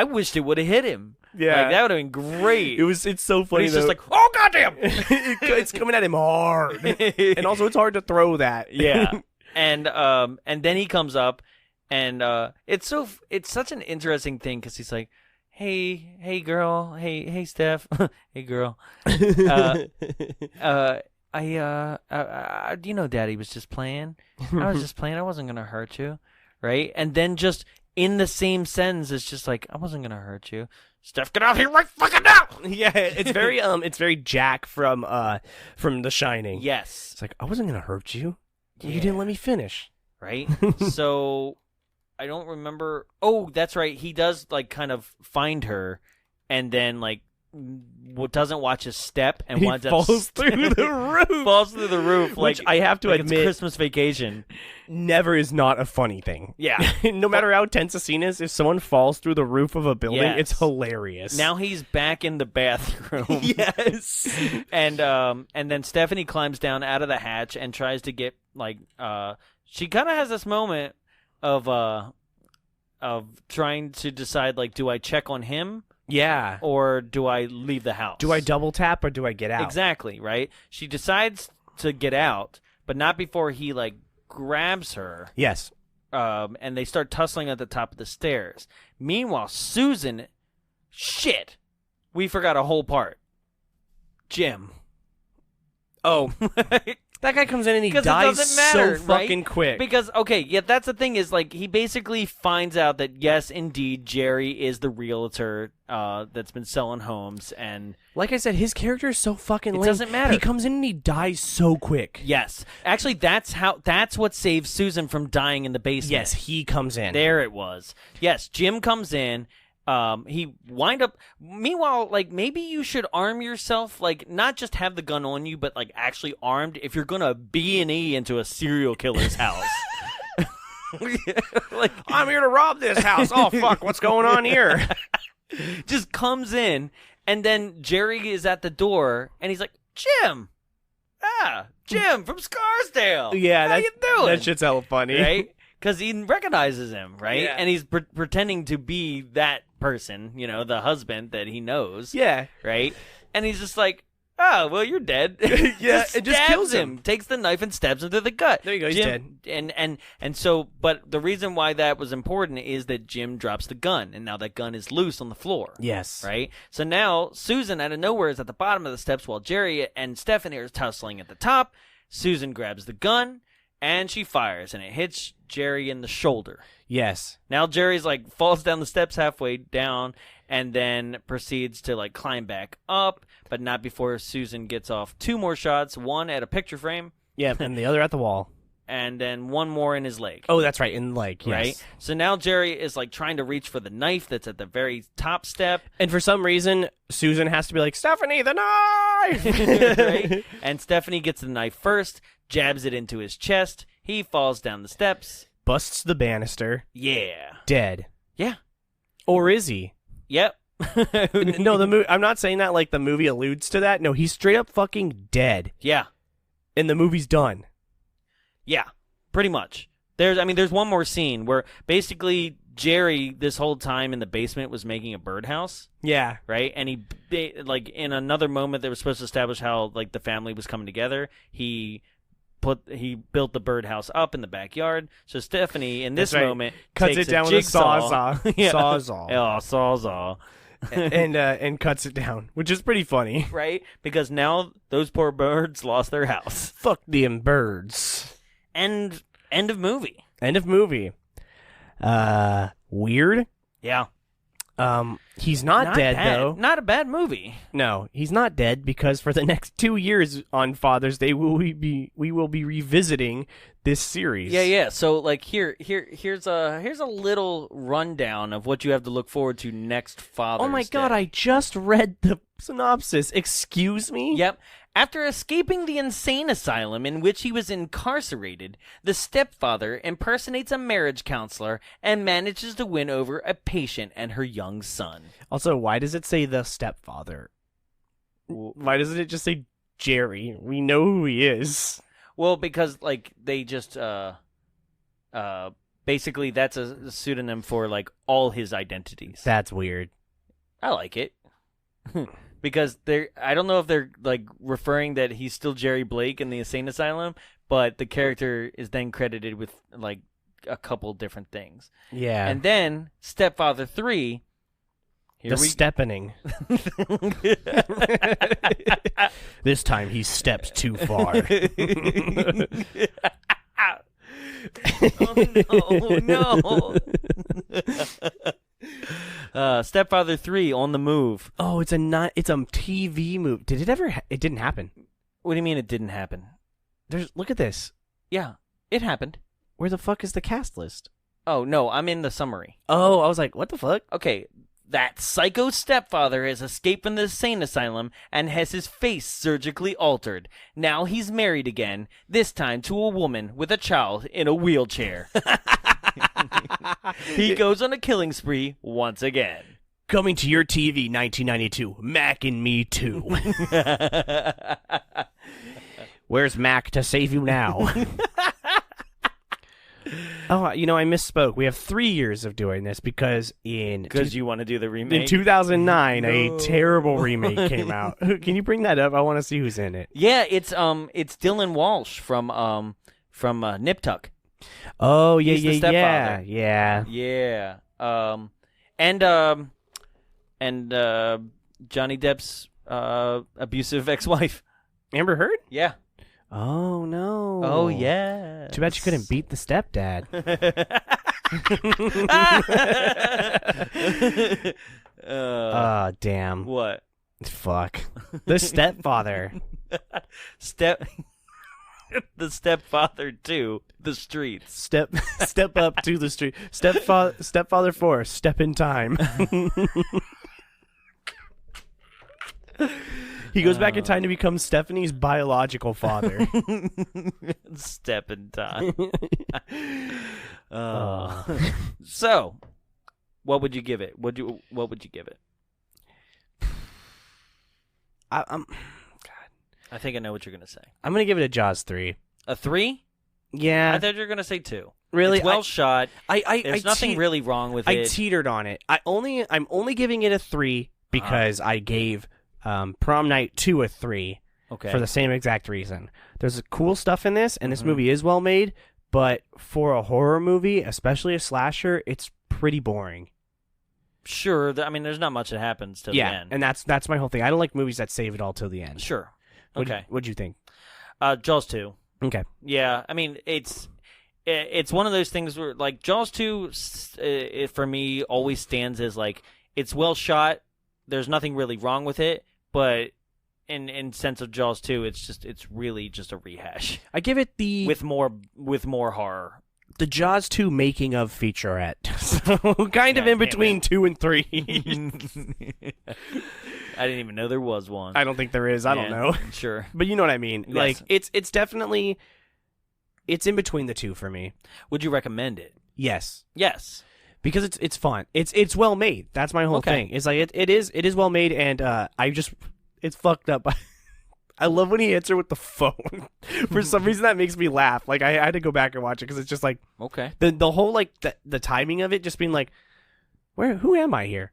wished it would have hit him. Yeah. Like, that would have been great. It's so But funny. he's just though. like, oh, goddamn! It's coming at him hard. And also, it's hard to throw that. Yeah. And then he comes up, and it's such an interesting thing because he's like, hey girl, hey Steph, hey girl, Daddy was just playing. I was just playing. I wasn't gonna hurt you, right? And then just in the same sentence, it's just like, I wasn't gonna hurt you. Steph, get out here right fucking now! Yeah, it's very Jack from The Shining. Yes. It's like, I wasn't gonna hurt you. Yeah. You didn't let me finish. Right? So I don't remember. Oh, that's right. He does like kind of find her, and then like doesn't watch his step and He winds up falls through the roof. Falls through the roof, Which like I have to like admit, it's Christmas Vacation. never is not a funny thing. Yeah. No matter how tense a scene is, if someone falls through the roof of a building, Yes. it's hilarious. Now he's back in the bathroom. Yes. And then Stephanie climbs down out of the hatch and tries to get like she kind of has this moment of trying to decide like, do I check on him Yeah. or do I leave the house? Do I double tap or do I get out? Exactly, right? She decides to get out, but not before he like grabs her. Yes. And they start tussling at the top of the stairs. Meanwhile, Susan, shit, we forgot a whole part. Jim. Oh. That guy comes in and he 'Cause it dies doesn't matter, so fucking right? quick. Because, okay, yeah, that's the thing is, like, he basically finds out that, yes, indeed, Jerry is the realtor that's been selling homes, and... Like I said, his character is so fucking lame. It doesn't matter. He comes in and he dies so quick. Yes. Actually, that's what saves Susan from dying in the basement. Yes, he comes in. There it was. Yes, Jim comes in. He wind up. Meanwhile, like, maybe you should arm yourself, like, not just have the gun on you, but like actually armed if you're gonna B&E into a serial killer's house. Like, I'm here to rob this house. Oh, fuck, what's going on here? just comes in, and then Jerry is at the door, and he's like, Jim! Jim from Scarsdale! Yeah, How you doing? that shit's hella funny. Right? Because he recognizes him, right? Yeah. And he's pretending to be that person, the husband that he knows. Yeah. Right? And he's just like, oh, well, you're dead. Yeah, just it just stabs kills him. Takes the knife and stabs him through the gut. There you go, he's Jim, dead. And so, but the reason why that was important is that Jim drops the gun, and now that gun is loose on the floor. Yes. Right? So now Susan out of nowhere is at the bottom of the steps while Jerry and Stephanie are tussling at the top. Susan grabs the gun, and she fires, and it hits Jerry in the shoulder. Yes. Now Jerry's like falls down the steps halfway down and then proceeds to like climb back up, but not before Susan gets off two more shots, one at a picture frame. Yeah, and the other at the wall. And then one more in his leg. Oh, that's right, in the leg, yes. Right? So now Jerry is like trying to reach for the knife that's at the very top step. And for some reason, Susan has to be like, Stephanie, the knife! Right? And Stephanie gets the knife first, jabs it into his chest. He falls down the steps. Busts the banister. Yeah. Dead. Yeah. Or is he? Yep. No, I'm not saying that like the movie alludes to that. No, he's straight up fucking dead. Yeah. And the movie's done. Yeah, pretty much. There's one more scene where basically Jerry this whole time in the basement was making a birdhouse, Yeah. right? And he like in another moment that was supposed to establish how like the family was coming together, he built the birdhouse up in the backyard. So Stephanie in this That's right. moment Cuts takes it down a with a jigsaw. sawzall. Yeah. Sawzall. Oh, sawzall. and cuts it down, which is pretty funny. Right? Because now those poor birds lost their house. Fuck them birds. End of movie. End of movie. Weird. Yeah. He's not dead bad. though. Not a bad movie. No, he's not dead because for the next 2 years on Father's Day, we will be revisiting this series. Yeah. So like here's a little rundown of what you have to look forward to next Father's Oh my Day. god, I just read synopsis. Excuse me? Yep. After escaping the insane asylum in which he was incarcerated, the stepfather impersonates a marriage counselor and manages to win over a patient and her young son. Also, why does it say the stepfather? Why doesn't it just say Jerry? We know who he is. Well, because like they just basically that's a pseudonym for like all his identities. That's weird. I like it. Because I don't know if they're like referring that he's still Jerry Blake in the insane asylum, but the character is then credited with like a couple different things. Yeah. And then Stepfather 3. Steppening. This time he steps too far. Oh no! Stepfather 3 on the move. Oh, it's a TV movie. Did it ever? It didn't happen. What do you mean it didn't happen? Look at this. Yeah, it happened. Where the fuck is the cast list? Oh no, I'm in the summary. Oh, I was like, what the fuck? Okay, that psycho stepfather has escaped from the insane asylum and has his face surgically altered. Now he's married again, this time to a woman with a child in a wheelchair. He goes on a killing spree once again. Coming to your TV 1992, Mac and Me Too. Where's Mac to save you now? Oh, I misspoke. We have 3 years of doing this because you want to do the remake? In 2009, a terrible remake came out. Can you bring that up? I want to see who's in it. Yeah, it's Dylan Walsh from Nip Tuck. Oh, yeah, He's the stepfather. yeah. Yeah. And Johnny Depp's abusive ex-wife. Amber Heard? Yeah. Oh, no. Oh, yeah. Too bad she couldn't beat the stepdad. Damn. What? Fuck. The stepfather. The Stepfather 2, the streets. Step up to the street. Stepfather 4, step in time. He goes back in time to become Stephanie's biological father. Step in time. So, what would you give it? What would you give it? I think I know what you're going to say. I'm going to give it a Jaws 3. A 3? Yeah. I thought you were going to say 2. Really? It's well shot. There's nothing te- really wrong with I it. teetered on it. I'm only giving it a 3 because I gave Prom Night 2 a 3 for the same exact reason. There's cool stuff in this, and this movie is well made, but for a horror movie, especially a slasher, it's pretty boring. Sure. There's not much that happens till the end. And that's my whole thing. I don't like movies that save it all till the end. Sure. Okay. What'd you think? Jaws 2. Okay. Yeah, it's one of those things where, like, Jaws 2, for me, always stands as, like, it's well shot. There's nothing really wrong with it, but in sense of Jaws 2, it's really just a rehash. I give it with more horror. The Jaws 2 making of featurette. So kind of in between 2 and 3. I didn't even know there was one. I don't think there is. I don't know. Sure. But you know what I mean. Yes. Like it's definitely it's in between the two for me. Would you recommend it? Yes. Yes. Because it's fun. It's well made. That's my whole thing. It's like it is well made, and it's fucked up. I love when he hits her with the phone. For some reason, that makes me laugh. Like I had to go back and watch it because it's just like the whole like the timing of it just being like, who am I here?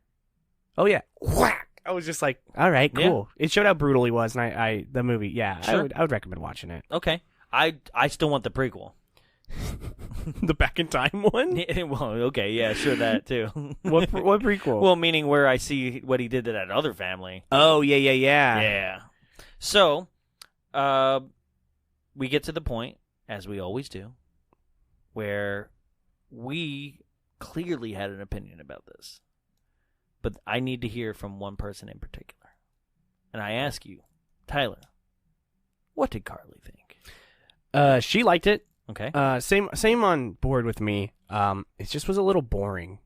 Oh yeah, whack. I was just like, all right, cool. Yeah. It showed how brutal he was, and the movie. Yeah, sure. I would recommend watching it. Okay, I still want the prequel. The back in time one? Well, okay, yeah, sure, that too. What prequel? Well, meaning where I see what he did to that other family. Oh yeah. Yeah. So, we get to the point, as we always do, where we clearly had an opinion about this. But I need to hear from one person in particular. And I ask you, Tyler, what did Carly think? She liked it. Okay. Same on board with me. It just was a little boring.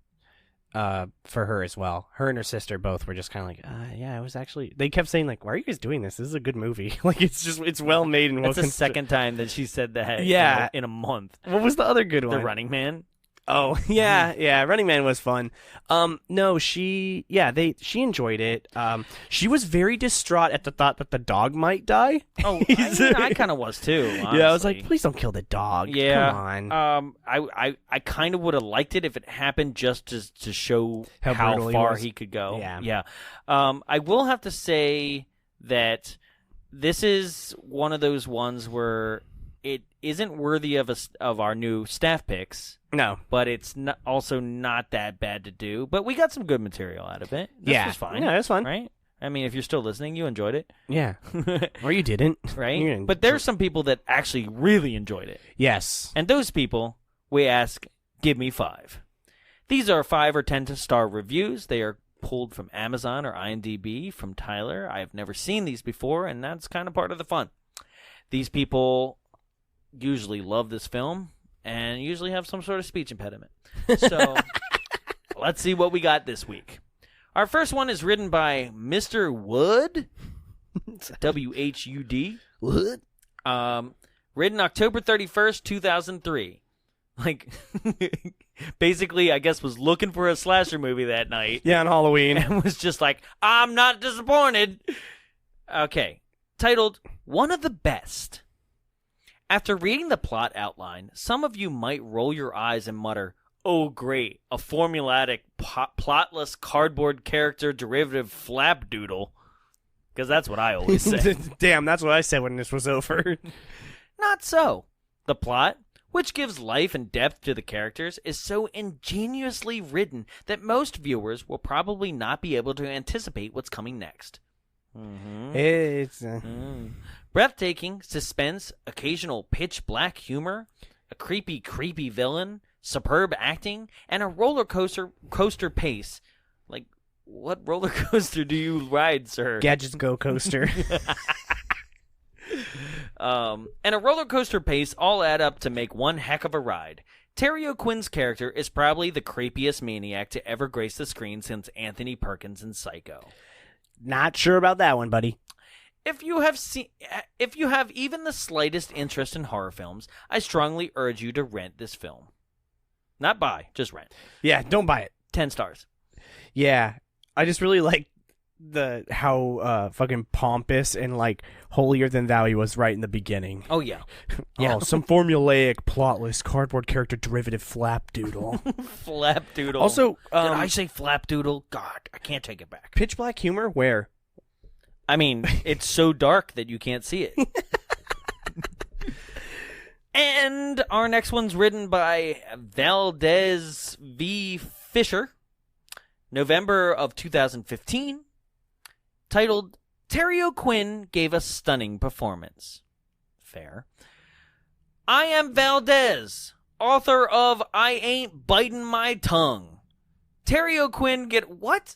for her as well. Her and her sister both were just kind of like, yeah, it was actually. They kept saying like, "Why are you guys doing this? This is a good movie." Like it's well made and well. That's the second time that she said that. Yeah. In a month. What was the other good one? The Running Man. Oh yeah, Running Man was fun. No, she enjoyed it. She was very distraught at the thought that the dog might die. Oh, I kind of was too. Honestly. Yeah, I was like, please don't kill the dog. Yeah, come on. I kind of would have liked it if it happened just to show how far he could go. Yeah. I will have to say that this is one of those ones where it isn't worthy of our new staff picks. No, but it's also not that bad to do. But we got some good material out of it. This was fine. Yeah, it was fun. Right? I mean, if you're still listening, you enjoyed it. Yeah. Or you didn't. Right? But there's some people that actually really enjoyed it. Yes. And those people, we ask, give me 5. These are 5 or 10-star reviews. They are pulled from Amazon or IMDb from Tyler. I have never seen these before, and that's kind of part of the fun. These people usually love this film and usually have some sort of speech impediment. So let's see what we got this week. Our first one is written by Mr. Wood, W-H-U-D. Wood? Written October 31st, 2003. Like, basically, I guess was looking for a slasher movie that night. Yeah, on Halloween. And was just like, I'm not disappointed. Okay. Titled, One of the Best. After reading the plot outline, some of you might roll your eyes and mutter, oh great, a formulaic, plotless, cardboard character derivative flapdoodle. Because that's what I always say. Damn, that's what I said when this was over. Not so. The plot, which gives life and depth to the characters, is so ingeniously written that most viewers will probably not be able to anticipate what's coming next. Mm-hmm. It's breathtaking suspense, occasional pitch black humor, a creepy villain, superb acting, and a roller coaster pace. Like, what roller coaster do you ride, sir? Gadgets Go Coaster. And a roller coaster pace all add up to make one heck of a ride. Terry O'Quinn's character is probably the creepiest maniac to ever grace the screen since Anthony Perkins in Psycho. Not sure about that one, buddy. If you have even the slightest interest in horror films, I strongly urge you to rent this film. Not buy, just rent. Yeah, don't buy it. 10 stars. Yeah, I just really like how fucking pompous and like holier than thou he was right in the beginning. Oh yeah. Oh, some formulaic, plotless, cardboard character derivative flapdoodle. Flapdoodle. Also, did I say flapdoodle? God, I can't take it back. Pitch black humor? Where? I mean, it's so dark that you can't see it. And our next one's written by Valdez V. Fisher, November of 2015, titled, Terry O'Quinn Gave a Stunning Performance. Fair. I am Valdez, author of I Ain't Biting My Tongue. Terry O'Quinn what?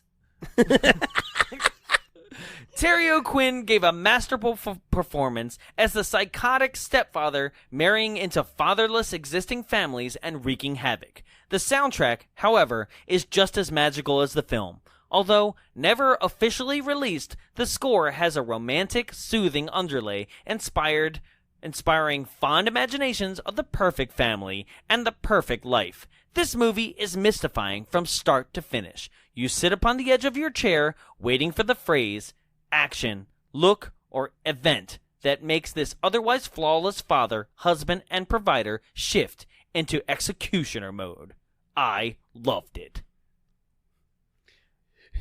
Terry O'Quinn gave a masterful performance as the psychotic stepfather marrying into fatherless existing families and wreaking havoc. The soundtrack, however, is just as magical as the film. Although never officially released, the score has a romantic, soothing underlay inspiring fond imaginations of the perfect family and the perfect life. This movie is mystifying from start to finish. You sit upon the edge of your chair, waiting for the phrase, action, look, or event that makes this otherwise flawless father, husband, and provider shift into executioner mode. I loved it.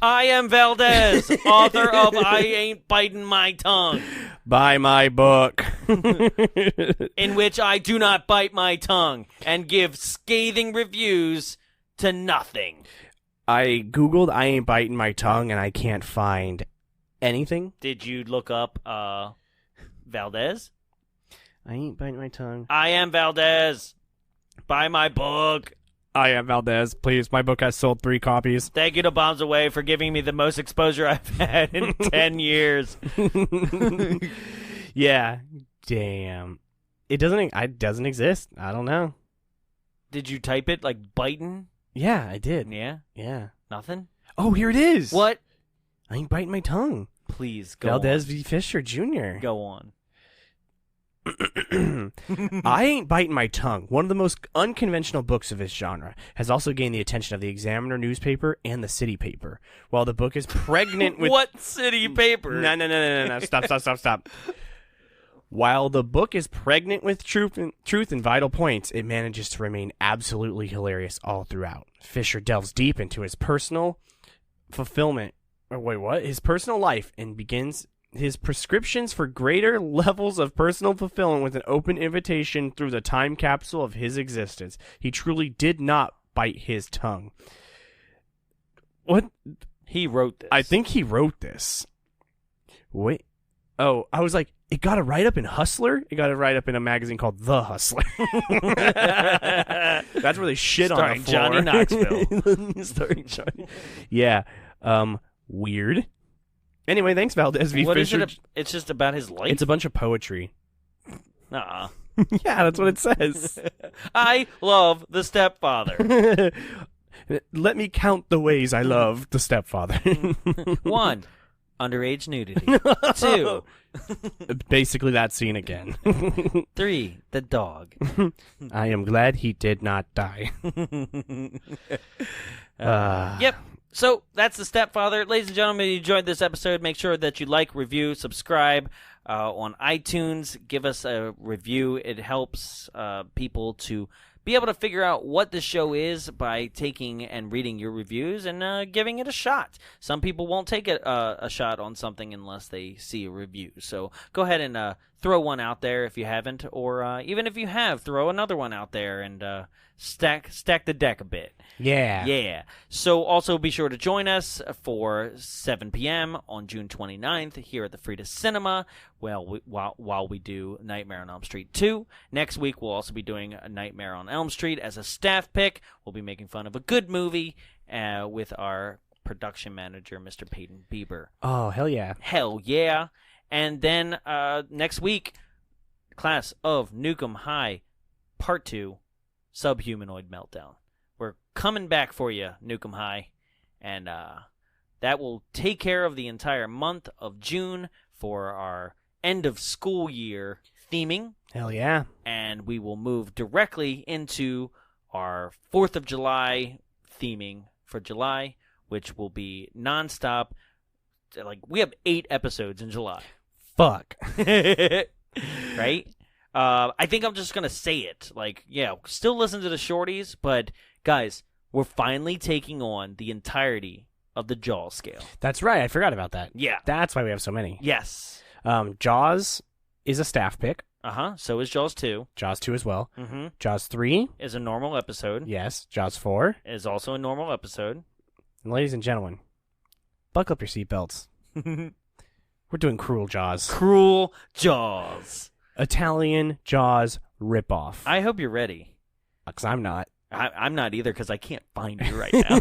I am Valdez, author of I Ain't Biting My Tongue. Buy my book. In which I do not bite my tongue and give scathing reviews to nothing. I Googled I Ain't Biting My Tongue and I can't find anything. Did you look up Valdez? I ain't biting my tongue. I am Valdez. Buy my book. I am Valdez. Please, my book has sold 3 copies. Thank you to Bombs Away for giving me the most exposure I've had in 10 years. Yeah. Damn. It doesn't exist. I don't know. Did you type it like biting? Yeah, I did. Yeah? Yeah. Nothing? Oh, here it is. What? I ain't biting my tongue. Please, go Valdez on. v. Fisher Jr. Go on. I Ain't Biting My Tongue, one of the most unconventional books of its genre, has also gained the attention of the Examiner newspaper and the City paper. While the book is pregnant with... What city paper? No. Stop. While the book is pregnant with truth and vital points, it manages to remain absolutely hilarious all throughout. Fisher delves deep into his personal fulfillment... His personal life and begins... his prescriptions for greater levels of personal fulfillment with an open invitation through the time capsule of his existence. He truly did not bite his tongue. What? He wrote this. I think he wrote this. Wait. Oh, I was like, it got a write-up in Hustler? It got a write-up in a magazine called The Hustler. That's where they shit on the floor. Johnny Knoxville. Starring Johnny. Yeah. Weird. Anyway, thanks, Valdez v. What Fisher. is it? It's just about his life? It's a bunch of poetry. Nuh-uh. Yeah, that's what it says. I love the stepfather. Let me count the ways I love the stepfather. 1, underage nudity. 2, Basically that scene again. 3, the dog. I am glad he did not die. Yep. So that's The Stepfather. Ladies and gentlemen, if you enjoyed this episode, make sure that you like, review, subscribe on iTunes. Give us a review. It helps people to be able to figure out what the show is by taking and reading your reviews and giving it a shot. Some people won't take a shot on something unless they see a review. So go ahead and throw one out there if you haven't, or even if you have, throw another one out there and stack the deck a bit. Yeah. So also be sure to join us for 7 p.m. on June 29th here at the Frida Cinema while we do Nightmare on Elm Street 2. Next week we'll also be doing a Nightmare on Elm Street as a staff pick. We'll be making fun of a good movie with our production manager, Mr. Peyton Bieber. Oh, hell yeah. Hell yeah. And then next week, Class of Nukem High Part 2, Subhumanoid Meltdown. We're coming back for you, Nukem High, and that will take care of the entire month of June for our end of school year theming. Hell yeah. And we will move directly into our 4th of July theming for July, which will be nonstop. Like, we have 8 episodes in July. Fuck. Right? I think I'm just going to say it. Like, yeah, still listen to the shorties, but guys, we're finally taking on the entirety of the Jaws scale. That's right. I forgot about that. Yeah. That's why we have so many. Yes. Jaws is a staff pick. Uh-huh. So is Jaws 2. Jaws 2 as well. Mm-hmm. Jaws 3. Is a normal episode. Yes. Jaws 4. Is also a normal episode. And ladies and gentlemen, buckle up your seatbelts. We're doing Cruel Jaws. Cruel Jaws. Italian Jaws ripoff. I hope you're ready. Because I'm not. I'm not either because I can't find you right now.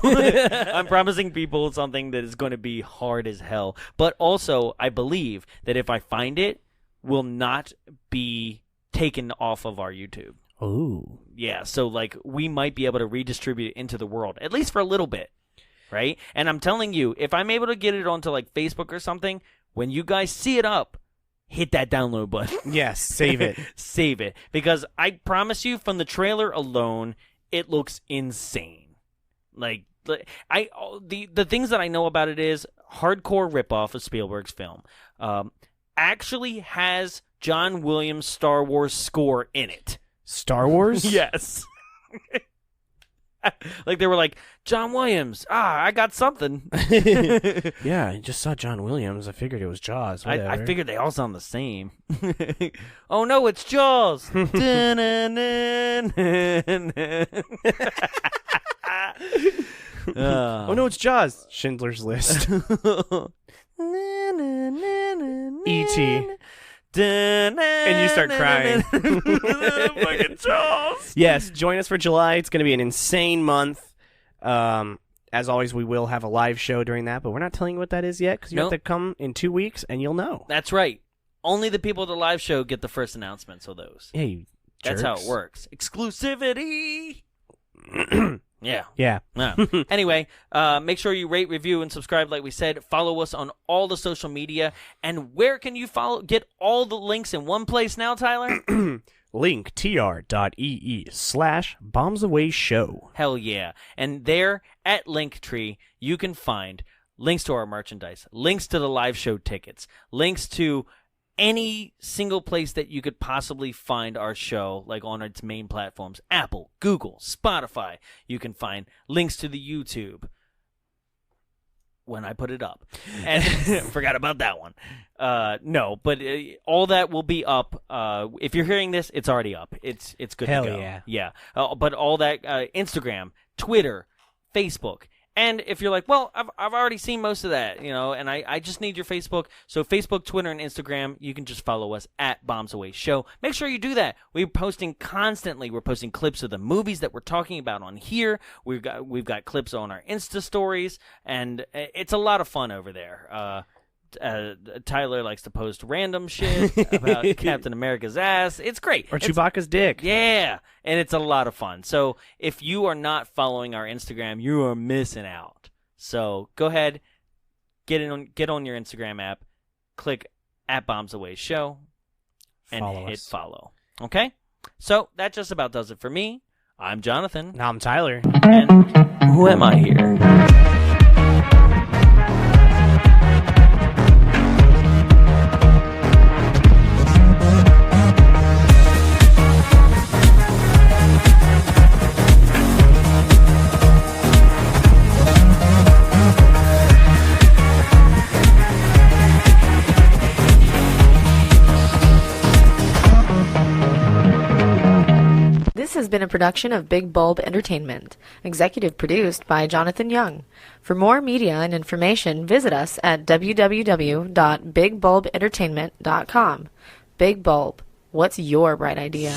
I'm promising people something that is going to be hard as hell. But also, I believe that if I find it, will not be taken off of our YouTube. Ooh. Yeah, so like we might be able to redistribute it into the world, at least for a little bit, right? And I'm telling you, if I'm able to get it onto like Facebook or something, when you guys see it up, hit that download button. Yes, save it. Save it. Because I promise you, from the trailer alone, it looks insane. Like the things that I know about it is hardcore ripoff of Spielberg's film. Actually has John Williams' Star Wars score in it. Star Wars? Yes. Like they were like, John Williams, I got something. Yeah, I just saw John Williams. I figured it was Jaws. I figured they all sound the same. Oh no, it's Jaws. Oh no, it's Jaws. Schindler's List. E.T. And you start crying. Fucking Jaws. Yes, join us for July. It's going to be an insane month. As always, we will have a live show during that, but we're not telling you what that is yet because you have to come in 2 weeks and you'll know. That's right. Only the people at the live show get the first announcements of those. Yeah, you jerks. That's how it works. Exclusivity. Yeah. Yeah. Anyway, make sure you rate, review, and subscribe like we said. Follow us on all the social media. And where can you get all the links in one place now, Tyler? linktr.ee/bombsawayshow. Hell yeah. And there at Linktree, you can find links to our merchandise, links to the live show tickets, links to any single place that you could possibly find our show, like on its main platforms, Apple, Google, Spotify. You can find links to the YouTube when I put it up. And forgot about that one. No, but all that will be up. If you're hearing this, it's already up. It's good Hell to go. yeah. Yeah. But all that, Instagram, Twitter, Facebook. And if you're like, well, I've already seen most of that, and I just need your Facebook. So Facebook, Twitter, and Instagram, you can just follow us at Bombs Away Show. Make sure you do that. We're posting constantly. We're posting clips of the movies that we're talking about on here. We've got clips on our Insta stories, and it's a lot of fun over there. Tyler likes to post random shit about Captain America's ass. It's great. Or Chewbacca's dick. Yeah, and it's a lot of fun. So if you are not following our Instagram, you are missing out. So go ahead, get on your Instagram app, click at Bombs Away Show, and hit follow. Okay? So that just about does it for me. I'm Jonathan. Now I'm Tyler. And who am I here? This has been a production of Big Bulb Entertainment, executive produced by Jonathan Young. For more media and information, visit us at www.bigbulbentertainment.com. Big Bulb, what's your bright idea?